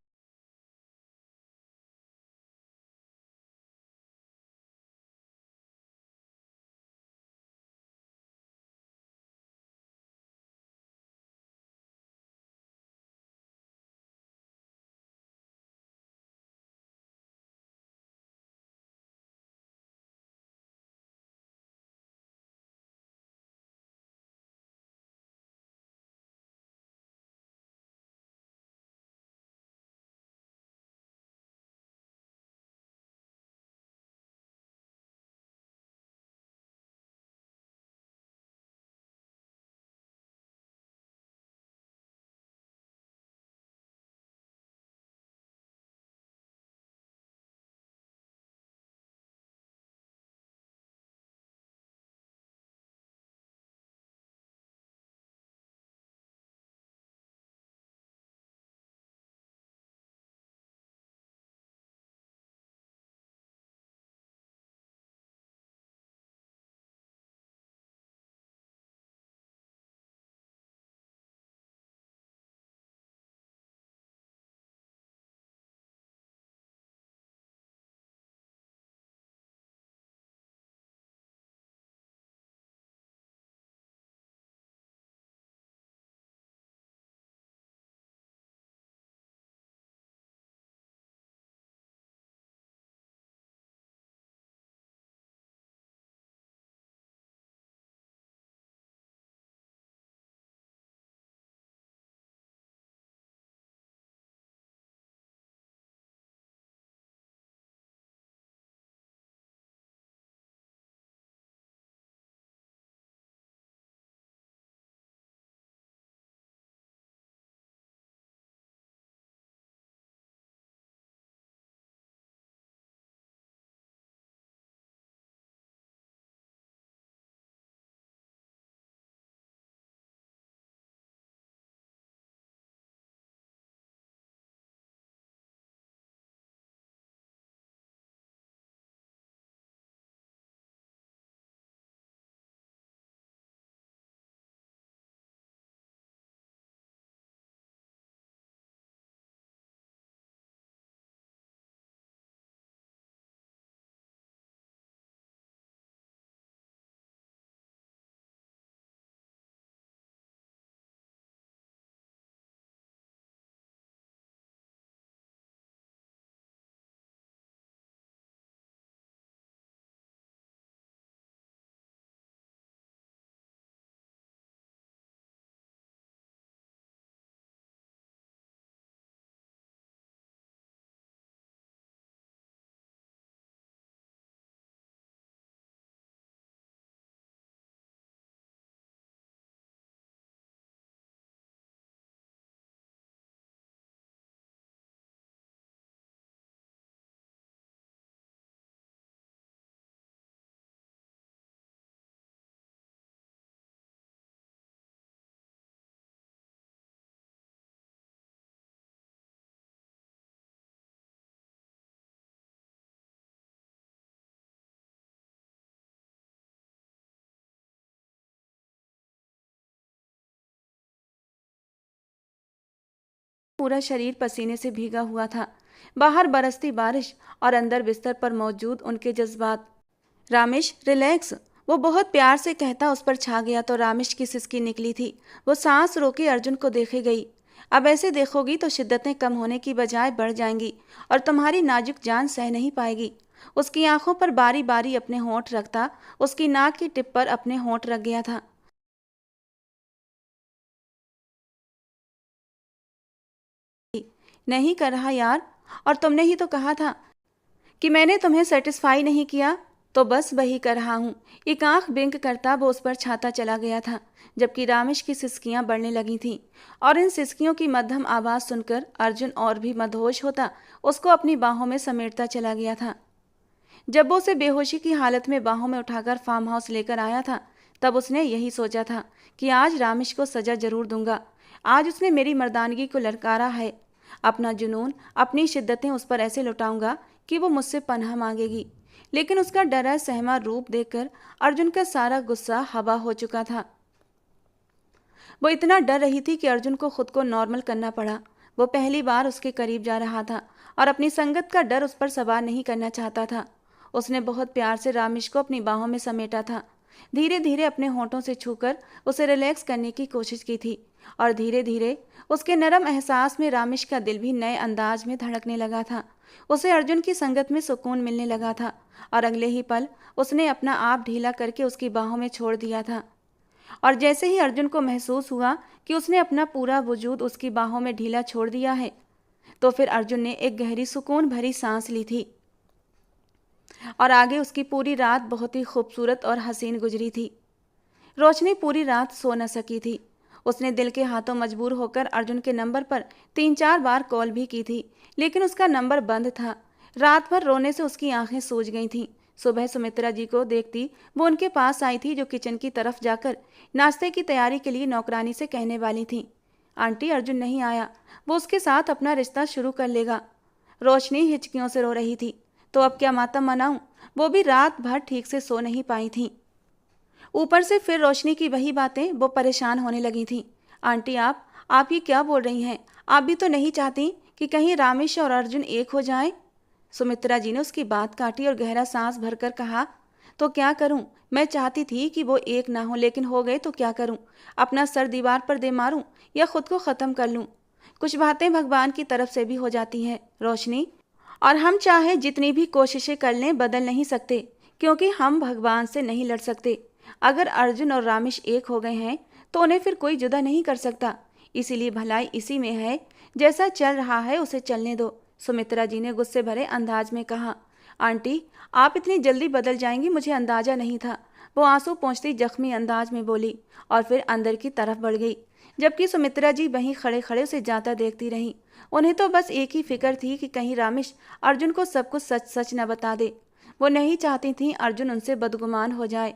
पूरा शरीर पसीने से भीगा हुआ था। बाहर बरसती बारिश और अंदर बिस्तर पर मौजूद उनके जज्बात। रामेश रिलैक्स, वो बहुत प्यार से कहता उस पर छा गया तो रामेश की सिसकी निकली थी। वो सांस रोके अर्जुन को देखे गई। अब ऐसे देखोगी तो शिद्दतें कम होने की बजाय बढ़ जाएंगी और तुम्हारी नाजुक जान सह नहीं पाएगी। उसकी आंखों पर बारी बारी अपने होंठ रखता, उसकी नाक की टिप पर अपने होंठ रख गया था। नहीं कर रहा यार, और तुमने ही तो कहा था कि मैंने तुम्हें सेटिस्फाई नहीं किया, तो बस वही कर रहा हूँ। एक आंख बिंक करता वो उस पर छाता चला गया था, जबकि रामेश की सिसकियां बढ़ने लगी थीं। और इन सिसकियों की मध्यम आवाज सुनकर अर्जुन और भी मदहोश होता उसको अपनी बाहों में समेटता चला गया था। जब वो उसे बेहोशी की हालत में बाहों में उठाकर फार्म हाउस लेकर आया था, तब उसने यही सोचा था कि आज रामेश को सजा जरूर दूंगा। आज उसने मेरी मर्दानगी को ललकारा है। अपना जुनून, अपनी शिद्दतें उस पर ऐसे लुटाऊंगा कि वो मुझसे पनाह मांगेगी। लेकिन उसका डरा सहमा रूप देखकर अर्जुन का सारा गुस्सा हवा हो चुका था। वो इतना डर रही थी कि अर्जुन को खुद को नॉर्मल करना पड़ा। वो पहली बार उसके करीब जा रहा था और अपनी संगत का डर उस पर सवार नहीं करना चाहता था। उसने बहुत प्यार से रामेश को अपनी बाहों में समेटा था। धीरे धीरे अपने होंठों से छूकर उसे रिलैक्स करने की कोशिश की थी और धीरे धीरे उसके नरम एहसास में रामेश का दिल भी नए अंदाज में धड़कने लगा था। उसे अर्जुन की संगत में सुकून मिलने लगा था और अगले ही पल उसने अपना आप ढीला करके उसकी बाहों में छोड़ दिया था। और जैसे ही अर्जुन को महसूस हुआ कि उसने अपना पूरा वजूद उसकी बाहों में ढीला छोड़ दिया है, तो फिर अर्जुन ने एक गहरी सुकून भरी सांस ली थी। और आगे उसकी पूरी रात बहुत ही खूबसूरत और हसीन गुजरी थी। रोशनी पूरी रात सो न सकी थी। उसने दिल के हाथों मजबूर होकर अर्जुन के नंबर पर 3-4 बार कॉल भी की थी, लेकिन उसका नंबर बंद था। रात भर रोने से उसकी आंखें सूज गई थीं। सुबह सुमित्रा जी को देखती वो उनके पास आई थी, जो किचन की तरफ जाकर नाश्ते की तैयारी के लिए नौकरानी से कहने वाली थी, आंटी अर्जुन नहीं आया, वो उसके साथ अपना रिश्ता शुरू कर लेगा। रोशनी हिचकियों से रो रही थी। तो अब क्या मातम मनाऊं? वो भी रात भर ठीक से सो नहीं पाई थी। ऊपर से फिर रोशनी की वही बातें, वो परेशान होने लगी थी। आंटी आप ये क्या बोल रही हैं? आप भी तो नहीं चाहती कि कहीं रामेश और अर्जुन एक हो जाएं? सुमित्रा जी ने उसकी बात काटी और गहरा सांस भरकर कहा, तो क्या करूं? मैं चाहती थी कि वो एक ना हो, लेकिन हो गए तो क्या करूं? अपना सर दीवार पर दे मारूं या खुद को ख़त्म कर लूं? कुछ बातें भगवान की तरफ से भी हो जाती हैं रोशनी, और हम चाहे जितनी भी कोशिशें कर लें बदल नहीं सकते, क्योंकि हम भगवान से नहीं लड़ सकते। अगर अर्जुन और रामेश एक हो गए हैं तो उन्हें फिर कोई जुदा नहीं कर सकता। इसीलिए भलाई इसी में है, जैसा चल रहा है उसे चलने दो। सुमित्रा जी ने गुस्से भरे अंदाज में कहा, आंटी आप इतनी जल्दी बदल जाएंगी मुझे अंदाजा नहीं था। वो आंसू पोंछती जख्मी अंदाज में बोली और फिर अंदर की तरफ बढ़ गई, जबकि सुमित्रा जी वहीं खड़े खड़े उसे जाता देखती रहीं। उन्हें तो बस एक ही फिक्र थी कि कहीं रामेश अर्जुन को सब कुछ सच सच न बता दे। वो नहीं चाहती थी अर्जुन उनसे बदगुमान हो जाए।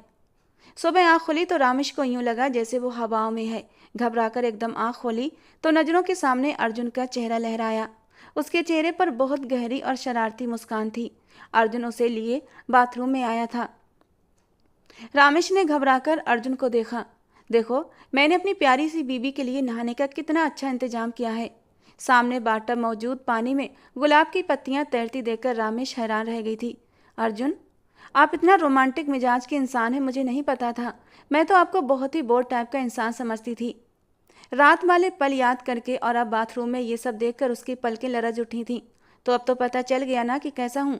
सुबह आँख खुली तो रामेश को यूं लगा जैसे वो हवाओं में है। घबराकर एकदम आँख खोली तो नजरों के सामने अर्जुन का चेहरा लहराया। उसके चेहरे पर बहुत गहरी और शरारती मुस्कान थी। अर्जुन उसे लिए बाथरूम में आया था। रामेश ने घबराकर अर्जुन को देखा। देखो, मैंने अपनी प्यारी सी बीबी के लिए नहाने का कितना अच्छा इंतजाम किया है। सामने बाटब मौजूद पानी में गुलाब की पत्तियां तैरती देखकर रामेश हैरान रह गई थी। अर्जुन, आप इतना रोमांटिक मिजाज के इंसान हैं मुझे नहीं पता था। मैं तो आपको बहुत ही बोर टाइप का इंसान समझती थी। रात वाले पल याद करके और अब बाथरूम में ये सब देखकर उसकी पलकें लरज उठी थीं। तो अब तो पता चल गया ना कि कैसा हूँ।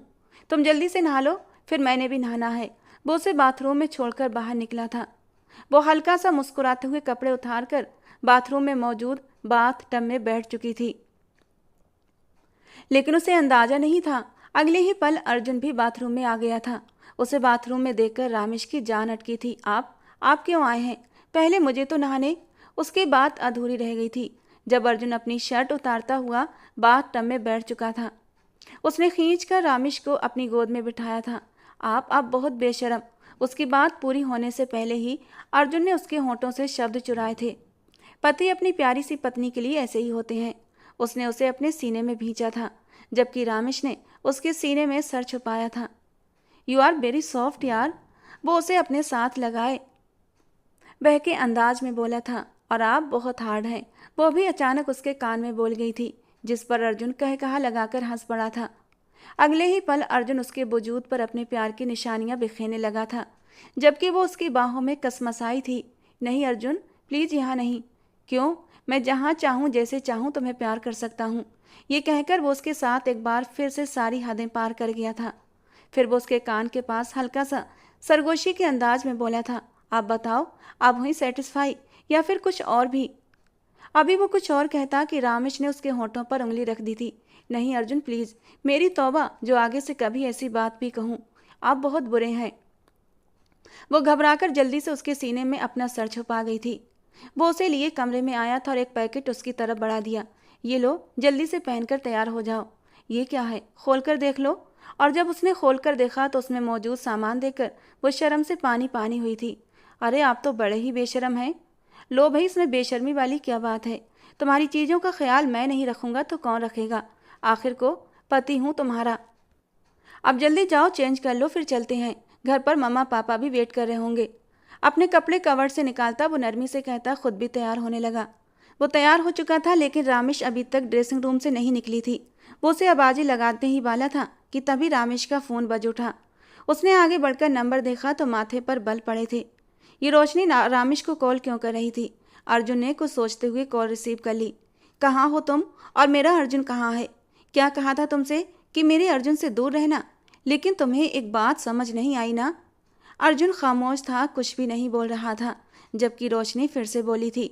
तुम जल्दी से नहा लो, फिर मैंने भी नहाना है। वो उसे बाथरूम में छोड़कर बाहर निकला था। वो हल्का सा मुस्कुराते हुए कपड़े उतारकर बाथरूम में मौजूद बाथ टब में बैठ चुकी थी, लेकिन उसे अंदाजा नहीं था अगले ही पल अर्जुन भी बाथरूम में आ गया था। उसे बाथरूम में देखकर रामेश की जान अटकी थी। आप क्यों आए हैं? पहले मुझे तो नहाने। उसकी बात अधूरी रह गई थी जब अर्जुन अपनी शर्ट उतारता हुआ बाथ टब में बैठ चुका था। उसने खींचकर रामेश को अपनी गोद में बिठाया था। आप बहुत बेशर्म। उसकी बात पूरी होने से पहले ही अर्जुन ने उसके होंठों से शब्द चुराए थे। पति अपनी प्यारी सी पत्नी के लिए ऐसे ही होते हैं। उसने उसे अपने सीने में भींचा था, जबकि रामेश ने उसके सीने में सर छुपाया था। यू आर वेरी सॉफ्ट यार, वो उसे अपने साथ लगाए बहके अंदाज में बोला था। और आप बहुत हार्ड हैं, वो भी अचानक उसके कान में बोल गई थी, जिस पर अर्जुन कह कहा लगाकर हंस पड़ा था। अगले ही पल अर्जुन उसके वजूद पर अपने प्यार की निशानियां बिखेरने लगा था, जबकि वो उसकी बाहों में कसमसाई थी। नहीं अर्जुन, प्लीज यहाँ नहीं। क्यों? मैं जहाँ चाहूँ जैसे चाहूँ तुम्हें प्यार कर सकता हूँ। ये कहकर वो उसके साथ एक बार फिर से सारी हदें पार कर गया था। फिर वो उसके कान के पास हल्का सा सरगोशी के अंदाज में बोला था, आप बताओ, आप हुई सेटिस्फाई या फिर कुछ और भी? अभी वो कुछ और कहता कि रामेश ने उसके होठों पर उंगली रख दी थी। नहीं अर्जुन प्लीज, मेरी तौबा जो आगे से कभी ऐसी बात भी कहूँ। आप बहुत बुरे हैं। वो घबराकर जल्दी से उसके सीने में अपना सर छुपा गई थी। वो उसे लिए कमरे में आया था और एक पैकेट उसकी तरफ बढ़ा दिया। ये लो, जल्दी से पहनकर तैयार हो जाओ। ये क्या है? खोल कर देख लो। और जब उसने खोल कर देखा तो उसमें मौजूद सामान देखकर वो शर्म से पानी पानी हुई थी। अरे आप तो बड़े ही बेशर्म हैं। लो भाई, इसमें बेशर्मी वाली क्या बात है? तुम्हारी चीज़ों का ख्याल मैं नहीं रखूंगा तो कौन रखेगा? आखिर को पति हूँ तुम्हारा। अब जल्दी जाओ, चेंज कर लो, फिर चलते हैं। घर पर मम्मा पापा भी वेट कर रहे होंगे। अपने कपड़े कवर से निकालता वो नरमी से कहता खुद भी तैयार होने लगा। वो तैयार हो चुका था, लेकिन रामेश अभी तक ड्रेसिंग रूम से नहीं निकली थी। वो उसे आवाज़ें लगाते ही वाला था कि तभी रामेश का फ़ोन बज उठा। उसने आगे बढ़कर नंबर देखा तो माथे पर बल पड़े थे। ये रोशनी रामेश को कॉल क्यों कर रही थी? अर्जुन ने कुछ सोचते हुए कॉल रिसीव कर ली। कहाँ हो तुम? और मेरा अर्जुन कहाँ है? क्या कहा था तुमसे कि मेरे अर्जुन से दूर रहना? लेकिन तुम्हें एक बात समझ नहीं आई ना? अर्जुन खामोश था, कुछ भी नहीं बोल रहा था, जबकि रोशनी फिर से बोली थी,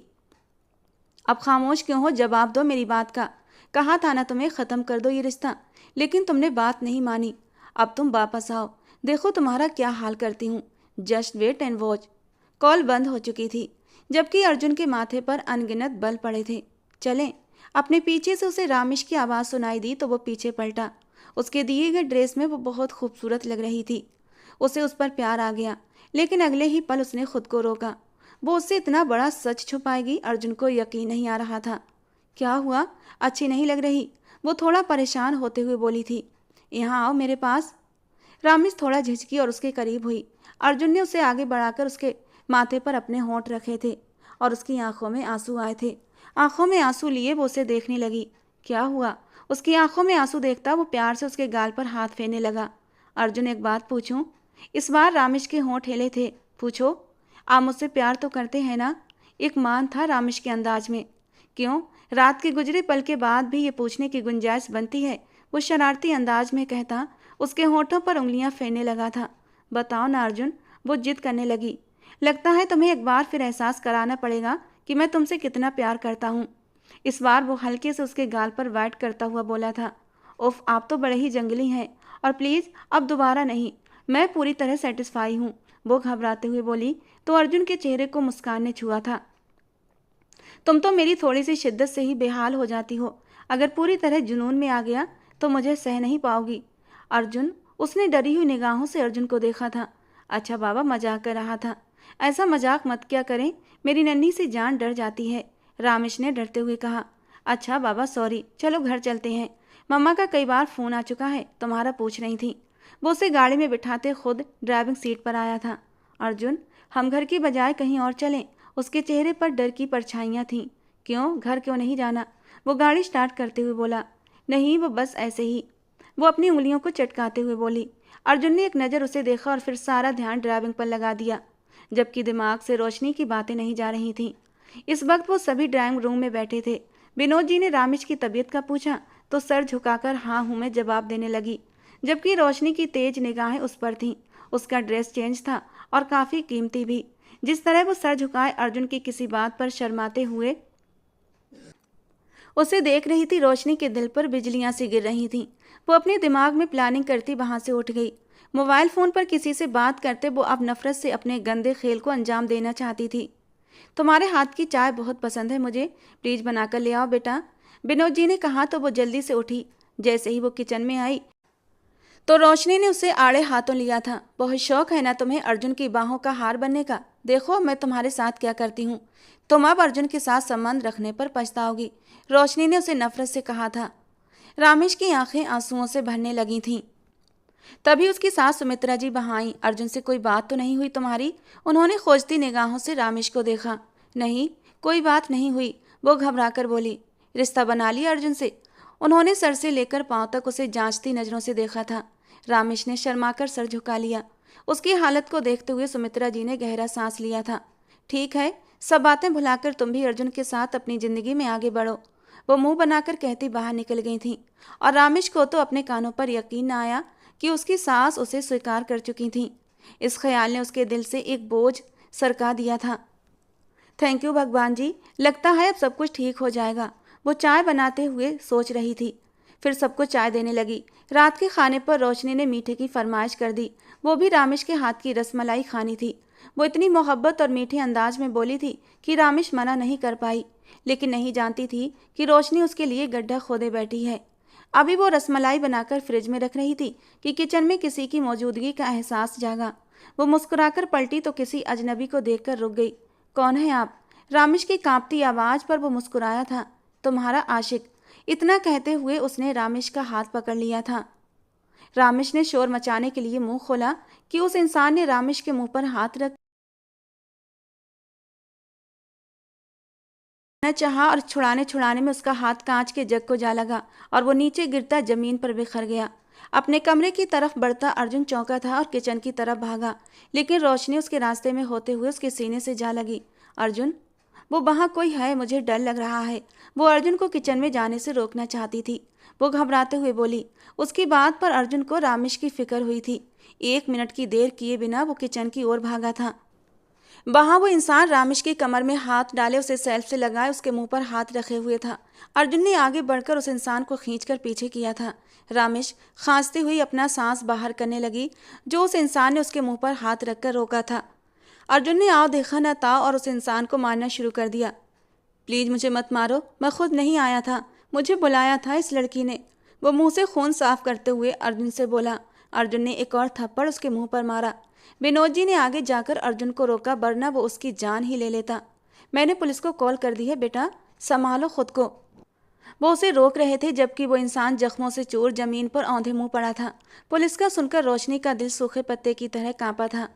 अब खामोश क्यों हो? जवाब दो मेरी बात का। कहा था ना तुम्हें ख़त्म कर दो ये रिश्ता, लेकिन तुमने बात नहीं मानी। अब तुम वापस आओ, देखो तुम्हारा क्या हाल करती हूँ। Just wait and watch. Call बंद हो चुकी थी, जबकि अर्जुन के माथे पर अनगिनत बल पड़े थे। चलें। अपने पीछे से उसे रामेश की आवाज़ सुनाई दी तो वो पीछे पलटा। उसके दिए गए ड्रेस में वो बहुत खूबसूरत लग रही थी। उसे उस पर प्यार आ गया, लेकिन अगले ही पल उसने खुद को रोका। वो उससे इतना बड़ा सच छुपाएगी, अर्जुन को यकीन नहीं आ रहा था। क्या हुआ? अच्छी नहीं लग रही? वो थोड़ा परेशान होते हुए बोली थी। यहाँ आओ मेरे पास। रामेश थोड़ा झिझकी और उसके करीब हुई। अर्जुन ने उसे आगे बढ़ाकर उसके माथे पर अपने होंठ रखे थे और उसकी आंखों में आंसू आए थे। आंखों में आंसू लिए वो उसे देखने लगी। क्या हुआ? उसकी आंखों में आंसू देखता वो प्यार से उसके गाल पर हाथ फेरने लगा। अर्जुन, एक बात पूछूं? इस बार रामेश के होंठ हिले थे। पूछो। आप मुझसे प्यार तो करते हैं ना? एक मान था रामेश के अंदाज में। क्यों? रात के गुजरे पल के बाद भी ये पूछने की गुंजाइश बनती है, वो शरारती अंदाज में कहता उसके होठों पर उंगलियां फेरने लगा था। बताओ ना अर्जुन। वो जिद करने लगी। लगता है तुम्हें एक बार फिर एहसास कराना पड़ेगा कि मैं तुमसे कितना प्यार करता हूँ। इस बार वो हल्के से उसके गाल पर वाइट करता हुआ बोला था। उफ, आप तो बड़े ही जंगली हैं। और प्लीज़ अब दोबारा नहीं, मैं पूरी तरह सेटिस्फाई हूँ। वो घबराते हुए बोली तो अर्जुन के चेहरे को मुस्कान ने छुआ था। तुम तो मेरी थोड़ी सी शिद्दत से ही बेहाल हो जाती हो। अगर पूरी तरह जुनून में आ गया तो मुझे सह नहीं पाओगी। अर्जुन, उसने डरी हुई निगाहों से अर्जुन को देखा था। अच्छा बाबा, मजाक कर रहा था। ऐसा मजाक मत क्या करें, मेरी नन्ही सी जान डर जाती है। रामेश ने डरते हुए कहा। अच्छा बाबा सॉरी, चलो घर चलते हैं। मम्मा का कई बार फ़ोन आ चुका है, तुम्हारा पूछ रही थी। वो उसे गाड़ी में बिठाते खुद ड्राइविंग सीट पर आया था। अर्जुन, हम घर की बजाय कहीं और चलें। उसके चेहरे पर डर की परछाइयाँ थीं। क्यों? घर क्यों नहीं जाना? वो गाड़ी स्टार्ट करते हुए बोला। नहीं, वो बस ऐसे ही। वो अपनी उंगलियों को चटकाते हुए बोली। अर्जुन ने एक नज़र उसे देखा और फिर सारा ध्यान ड्राइविंग पर लगा दिया, जबकि दिमाग से रोशनी की बातें नहीं जा रही थीं। इस वक्त वो सभी ड्राइंग रूम में बैठे थे। विनोद जी ने रामेश की तबीयत का पूछा तो सर झुकाकर हाँ हूँ में जवाब देने लगी, जबकि रोशनी की तेज निगाहें उस पर थीं। उसका ड्रेस चेंज था और काफ़ी कीमती भी। जिस तरह वो सर झुकाए अर्जुन की किसी बात पर शर्माते हुए उसे देख रही थी, रोशनी के दिल पर बिजलियां सी गिर रही थीं। वो अपने दिमाग में प्लानिंग करती वहां से उठ गई। मोबाइल फ़ोन पर किसी से बात करते वो अब नफरत से अपने गंदे खेल को अंजाम देना चाहती थी। तुम्हारे हाथ की चाय बहुत पसंद है मुझे, प्लीज़ बनाकर ले आओ बेटा। विनोद जी ने कहा तो वो जल्दी से उठी। जैसे ही वो किचन में आई तो रोशनी ने उसे आड़े हाथों लिया था। बहुत शौक है ना तुम्हें अर्जुन की बाहों का हार बनने का? देखो मैं तुम्हारे साथ क्या करती हूँ। तुम अब अर्जुन के साथ संबंध रखने पर पछताओगी, रोशनी ने उसे नफरत से कहा था। रामेश की आंखें आंसुओं से भरने लगी थीं। तभी उसकी सास सुमित्रा जी वहां आई। अर्जुन से कोई बात तो नहीं हुई तुम्हारी? उन्होंने खोजती निगाहों से रामेश को देखा। नहीं, कोई बात नहीं हुई। वो घबराकर बोली, रिश्ता बना लिया अर्जुन से? उन्होंने सर से लेकर पांव तक उसे जांचती नजरों से देखा था। रामेश ने शर्माकर सर झुका लिया। उसकी हालत को देखते हुए सुमित्रा जी ने गहरा सांस लिया था। ठीक है, सब बातें भुलाकर तुम भी अर्जुन के साथ अपनी जिंदगी में आगे बढ़ो, वो मुंह बनाकर कहती बाहर निकल गई थी। और रामेश को तो अपने कानों पर यकीन न आया कि उसकी सास उसे स्वीकार कर चुकी थी। इस ख्याल ने उसके दिल से एक बोझ सरका दिया था। थैंक यू भगवान जी, लगता है अब सब कुछ ठीक हो जाएगा, वो चाय बनाते हुए सोच रही थी। फिर सबको चाय देने लगी। रात के खाने पर रोशनी ने मीठे की फरमाइश कर दी। वो भी रामेश के हाथ की रसमलाई खानी थी। वो इतनी मोहब्बत और मीठे अंदाज में बोली थी कि रामेश मना नहीं कर पाई, लेकिन नहीं जानती थी कि रोशनी उसके लिए गड्ढा खोदे बैठी है। अभी वो रसमलाई बनाकर फ्रिज में रख रही थी कि किचन में किसी की मौजूदगी का एहसास जागा। वो मुस्कुराकर पलटी तो किसी अजनबी को देखकर रुक गई। कौन है आप? रामेश की कांपती आवाज पर वो मुस्कुराया था। तुम्हारा आशिक। इतना कहते हुए उसने रामेश का हाथ पकड़ लिया था। रामेश ने शोर मचाने के लिए मुंह खोला कि उस इंसान ने रामेश के मुंह पर हाथ रख न चाहा और छुड़ाने में उसका हाथ कांच के जग को जा लगा और वो नीचे गिरता जमीन पर बिखर गया। अपने कमरे की तरफ बढ़ता अर्जुन चौंका था और किचन की तरफ भागा, लेकिन रोशनी उसके रास्ते में होते हुए उसके सीने से जा लगी। अर्जुन, वो वहाँ कोई है, मुझे डर लग रहा है। वो अर्जुन को किचन में जाने से रोकना चाहती थी। वो घबराते हुए बोली। उसकी बात पर अर्जुन को रामेश की फिक्र हुई थी। 1 मिनट की देर किए बिना वो किचन की ओर भागा था। वहां वो इंसान रामेश की कमर में हाथ डाले उसे सेल्फ से लगाए उसके मुंह पर हाथ रखे हुए था। अर्जुन ने आगे बढ़कर उस इंसान को खींचकर पीछे किया था। रामेश खांसती हुई अपना सांस बाहर करने लगी, जो उस इंसान ने उसके मुंह पर हाथ रखकर रोका था। अर्जुन ने आओ देखा न था और उस इंसान को मारना शुरू कर दिया। प्लीज मुझे मत मारो, मैं खुद नहीं आया था, मुझे बुलाया था इस लड़की ने। वो मुंह से खून साफ करते हुए अर्जुन से बोला। अर्जुन ने एक और थप्पड़ उसके मुंह पर मारा। विनोद जी ने आगे जाकर अर्जुन को रोका, वरना वो उसकी जान ही ले लेता। मैंने पुलिस को कॉल कर दी है बेटा, संभालो खुद को। वो उसे रोक रहे थे, जबकि वो इंसान जख्मों से चूर जमीन पर औंधे मुंह पड़ा था। पुलिस का सुनकर रोशनी का दिल सूखे पत्ते की तरह कांपा था।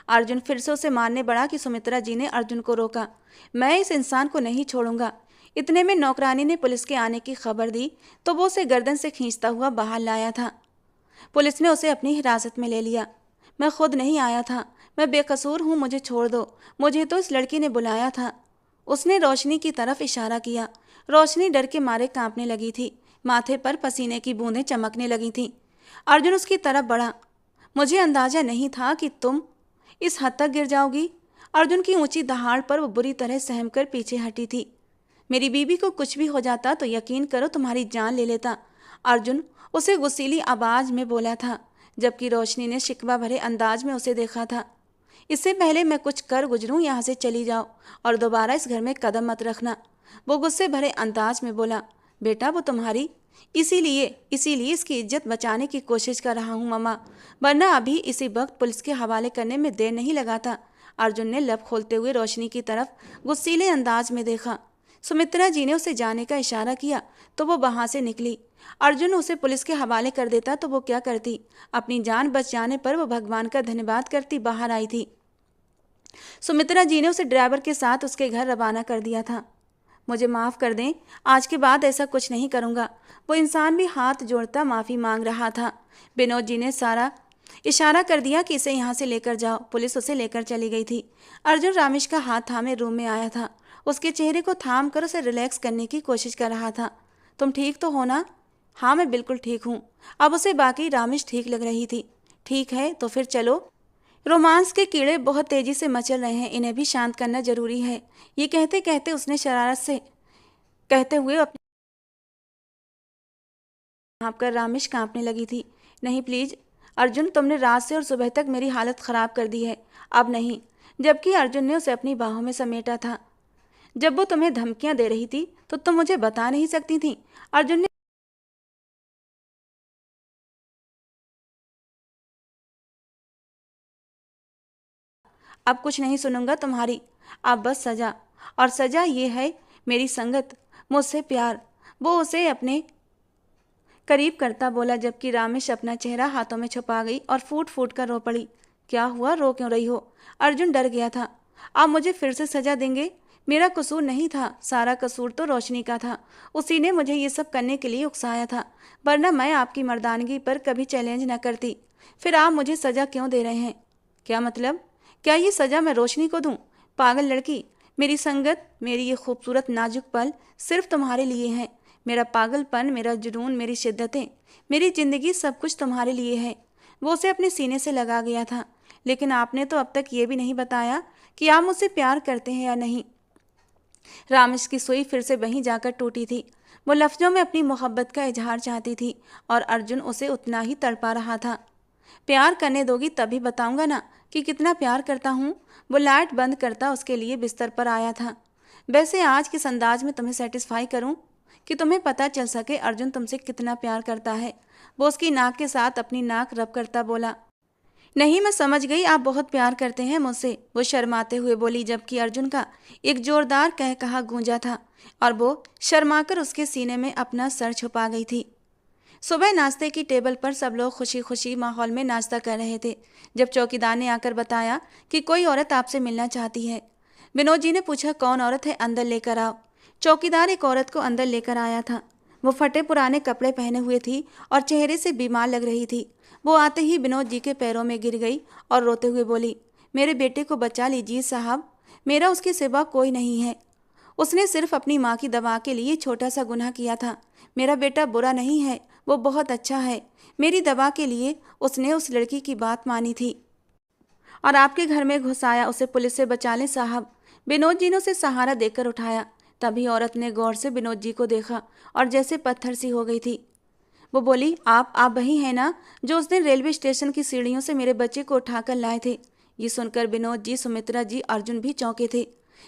अर्जुन फिर से उसे मारने बढ़ा कि सुमित्रा जी ने अर्जुन को रोका। मैं इस इंसान को नहीं छोड़ूंगा। इतने में नौकरानी ने पुलिस के आने की खबर दी तो वो उसे गर्दन से खींचता हुआ बाहर लाया था। पुलिस ने उसे अपनी हिरासत में ले लिया। मैं खुद नहीं आया था, मैं बेकसूर हूँ, मुझे छोड़ दो, मुझे तो इस लड़की ने बुलाया था। उसने रोशनी की तरफ इशारा किया। रोशनी डर के मारे कांपने लगी थी, माथे पर पसीने की बूंदें चमकने लगी थीं। अर्जुन उसकी तरफ बढ़ा। मुझे अंदाजा नहीं था कि तुम इस हद तक गिर जाओगी। अर्जुन की ऊंची दहाड़ पर वो बुरी तरह सहम कर पीछे हटी थी। मेरी बीबी को कुछ भी हो जाता तो यकीन करो तुम्हारी जान ले लेता, अर्जुन उसे गुस्सीली आवाज में बोला था, जबकि रोशनी ने शिकवा भरे अंदाज में उसे देखा था। इससे पहले मैं कुछ कर गुजरूं, यहाँ से चली जाओ और दोबारा इस घर में कदम मत रखना, वो गुस्से भरे अंदाज में बोला। बेटा वो तुम्हारी, इसीलिए इसकी इज्जत बचाने की कोशिश कर रहा हूँ मम्मा, वरना अभी इसी वक्त पुलिस के हवाले करने में देर नहीं लगाता। अर्जुन ने लब खोलते हुए रोशनी की तरफ गुस्सीले अंदाज में देखा। सुमित्रा जी ने उसे जाने का इशारा किया तो वो वहां से निकली। अर्जुन उसे पुलिस के हवाले कर देता तो वो क्या करती? अपनी जान बच जाने पर वो भगवान का धन्यवाद करती बाहर आई थी। सुमित्रा जी ने उसे ड्राइवर के साथ उसके घर रवाना कर दिया था। मुझे माफ़ कर दें, आज के बाद ऐसा कुछ नहीं करूँगा। वो इंसान भी हाथ जोड़ता माफ़ी मांग रहा था। विनोद जी ने सारा इशारा कर दिया कि इसे यहाँ से लेकर जाओ। पुलिस उसे लेकर चली गई थी। अर्जुन रामेश का हाथ थामे रूम में आया था। उसके चेहरे को थाम कर उसे रिलैक्स करने की कोशिश कर रहा था। तुम ठीक तो हो ना? हाँ मैं बिल्कुल ठीक हूँ। अब उसे बाकी रामेश ठीक लग रही थी। ठीक है तो फिर चलो। रोमांस के कीड़े बहुत तेजी से मचल रहे हैं, इन्हें भी शांत करना जरूरी है। ये कहते कहते उसने शरारत से कहते हुए अपने हाँप कर रामेश कांपने लगी थी। नहीं प्लीज अर्जुन, तुमने रात से और सुबह तक मेरी हालत खराब कर दी है, अब नहीं। जबकि अर्जुन ने उसे अपनी बाहों में समेटा था। जब वो तुम्हें धमकियां दे रही थी तो तुम मुझे बता नहीं सकती थी? अर्जुन ने अब कुछ नहीं सुनूंगा तुम्हारी, अब बस सजा। और सजा ये है मेरी संगत, मुझसे प्यार। वो उसे अपने करीब करता बोला, जबकि रामेश अपना चेहरा हाथों में छुपा गई और फूट फूट कर रो पड़ी। क्या हुआ, रो क्यों रही हो? अर्जुन डर गया था। आप मुझे फिर से सजा देंगे? मेरा कसूर नहीं था, सारा कसूर तो रोशनी का था। उसी ने मुझे ये सब करने के लिए उकसाया था, वरना मैं आपकी मर्दानगी पर कभी चैलेंज न करती। फिर आप मुझे सज़ा क्यों दे रहे हैं? क्या मतलब? क्या ये सज़ा मैं रोशनी को दूं? पागल लड़की, मेरी संगत, मेरी ये खूबसूरत नाजुक पल सिर्फ तुम्हारे लिए है। मेरा पागलपन, मेरा जुनून, मेरी शिद्दतें, मेरी ज़िंदगी, सब कुछ तुम्हारे लिए है। वो उसे अपने सीने से लगा गया था। लेकिन आपने तो अब तक ये भी नहीं बताया कि आप मुझसे प्यार करते हैं या नहीं। रामेश की सुई फिर से वहीं जाकर टूटी थी। वो लफ्ज़ों में अपनी मोहब्बत का इजहार चाहती थी और अर्जुन उसे उतना ही तड़पा रहा था। प्यार करने दोगी तभी बताऊंगा ना कि कितना प्यार करता हूँ। वो लाइट बंद करता उसके लिए बिस्तर पर आया था। वैसे आज किस अंदाज में तुम्हें सेटिस्फाई करूँ कि तुम्हें पता चल सके अर्जुन तुमसे कितना प्यार करता है। वो उसकी नाक के साथ अपनी नाक रब करता बोला। नहीं, मैं समझ गई, आप बहुत प्यार करते हैं मुझसे, वो शर्माते हुए बोली, जबकि अर्जुन का एक जोरदार कह कहा गूंजा था और वो शर्माकर उसके सीने में अपना सर छुपा गई थी। सुबह नाश्ते की टेबल पर सब लोग खुशी खुशी माहौल में नाश्ता कर रहे थे जब चौकीदार ने आकर बताया कि कोई औरत आपसे मिलना चाहती है। विनोद जी ने पूछा, कौन औरत है? अंदर लेकर आओ। चौकीदार एक औरत को अंदर लेकर आया था। वो फटे पुराने कपड़े पहने हुए थी और चेहरे से बीमार लग रही थी। वो आते ही विनोद जी के पैरों में गिर गई और रोते हुए बोली, मेरे बेटे को बचा लीजिए साहब, मेरा उसके सिवा कोई नहीं है। उसने सिर्फ अपनी माँ की दवा के लिए छोटा सा गुनाह किया था। मेरा बेटा बुरा नहीं है, वो बहुत अच्छा है। मेरी दवा के लिए उसने उस लड़की की बात मानी थी और आपके घर में घुस आया। उसे पुलिस से बचा लें साहब। विनोद जी ने उसे सहारा देकर उठाया। तभी औरत ने गौर से विनोद जी को देखा और जैसे पत्थर सी हो गई थी। वो बोली, आप वही हैं ना जो उस दिन रेलवे स्टेशन की सीढ़ियों से मेरे बच्चे को उठाकर लाए थे? ये सुनकर विनोद जी, सुमित्रा जी, अर्जुन भी चौंके थे।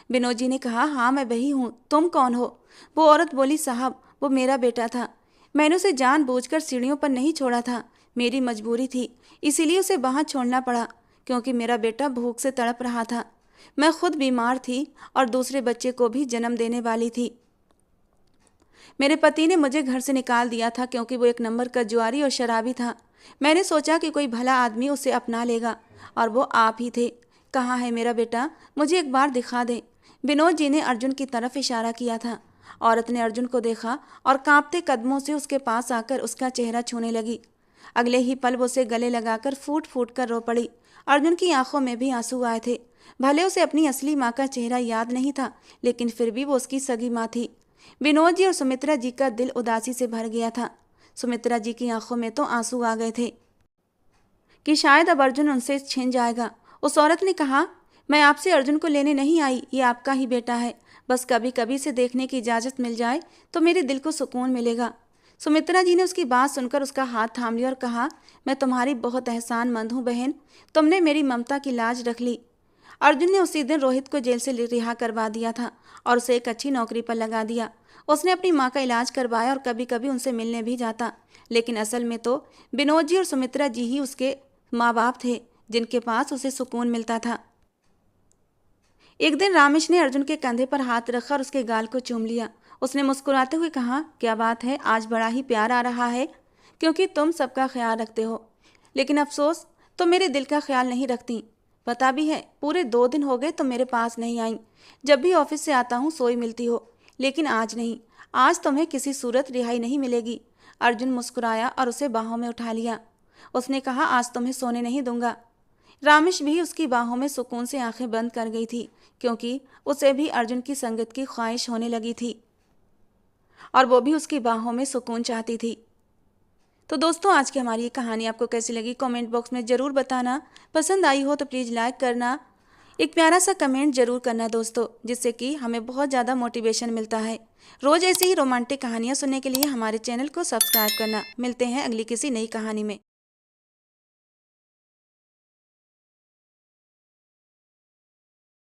विनोद जी ने कहा, हाँ मैं वही हूँ, तुम कौन हो? वो औरत बोली, साहब वो मेरा बेटा था। मैंने उसे जानबूझकर सीढ़ियों पर नहीं छोड़ा था, मेरी मजबूरी थी, इसीलिए उसे वहाँ छोड़ना पड़ा, क्योंकि मेरा बेटा भूख से तड़प रहा था। मैं खुद बीमार थी और दूसरे बच्चे को भी जन्म देने वाली थी। मेरे पति ने मुझे घर से निकाल दिया था क्योंकि वो एक नंबर का जुआरी और शराबी था। मैंने सोचा कि कोई भला आदमी उसे अपना लेगा और वो आप ही थे। कहाँ है मेरा बेटा? मुझे एक बार दिखा दे। विनोद जी ने अर्जुन की तरफ इशारा किया था। औरत ने अर्जुन को देखा और कांपते कदमों से उसके पास आकर उसका चेहरा छूने लगी। अगले ही पल वो उसे गले लगाकर फूट फूट कर रो पड़ी। अर्जुन की आंखों में भी आंसू आए थे। भले उसे अपनी असली माँ का चेहरा याद नहीं था, लेकिन फिर भी वो उसकी सगी माँ थी। विनोद जी और सुमित्रा जी का दिल उदासी से भर गया था। सुमित्रा जी की आंखों में तो आंसू आ गए थे कि शायद अब अर्जुन उनसे छिन जाएगा। उस औरत ने कहा, मैं आपसे अर्जुन को लेने नहीं आई, ये आपका ही बेटा है। बस कभी कभी से देखने की इजाज़त मिल जाए तो मेरे दिल को सुकून मिलेगा। सुमित्रा जी ने उसकी बात सुनकर उसका हाथ थाम लिया और कहा, मैं तुम्हारी बहुत एहसानमंद हूँ बहन, तुमने मेरी ममता की लाज रख ली। अर्जुन ने उसी दिन रोहित को जेल से रिहा करवा दिया था और उसे एक अच्छी नौकरी पर लगा दिया। उसने अपनी माँ का इलाज करवाया और कभी कभी उनसे मिलने भी जाता। लेकिन असल में तो विनोद जी और सुमित्रा जी ही उसके माँ बाप थे, जिनके पास उसे सुकून मिलता था। एक दिन रामेश ने अर्जुन के कंधे पर हाथ रखा और उसके गाल को चूम लिया। उसने मुस्कुराते हुए कहा, क्या बात है, आज बड़ा ही प्यार आ रहा है, क्योंकि तुम सबका ख्याल रखते हो, लेकिन अफसोस तुम मेरे दिल का ख्याल नहीं रखती। पता भी है, पूरे 2 दिन हो गए तुम मेरे पास नहीं आई। जब भी ऑफिस से आता हूँ सोई मिलती हो, लेकिन आज नहीं। आज तुम्हें किसी सूरत रिहाई नहीं मिलेगी। अर्जुन मुस्कुराया और उसे बाहों में उठा लिया। उसने कहा, आज तुम्हें सोने नहीं दूंगा। रामेश भी उसकी बाहों में सुकून से आंखें बंद कर गई थी, क्योंकि उसे भी अर्जुन की संगत की ख्वाहिश होने लगी थी और वो भी उसकी बाहों में सुकून चाहती थी। तो दोस्तों, आज की हमारी ये कहानी आपको कैसी लगी कमेंट बॉक्स में ज़रूर बताना। पसंद आई हो तो प्लीज़ लाइक करना, एक प्यारा सा कमेंट ज़रूर करना दोस्तों, जिससे कि हमें बहुत ज़्यादा मोटिवेशन मिलता है। रोज़ ऐसे ही रोमांटिक कहानियाँ सुनने के लिए हमारे चैनल को सब्सक्राइब करना। मिलते हैं अगली किसी नई कहानी में।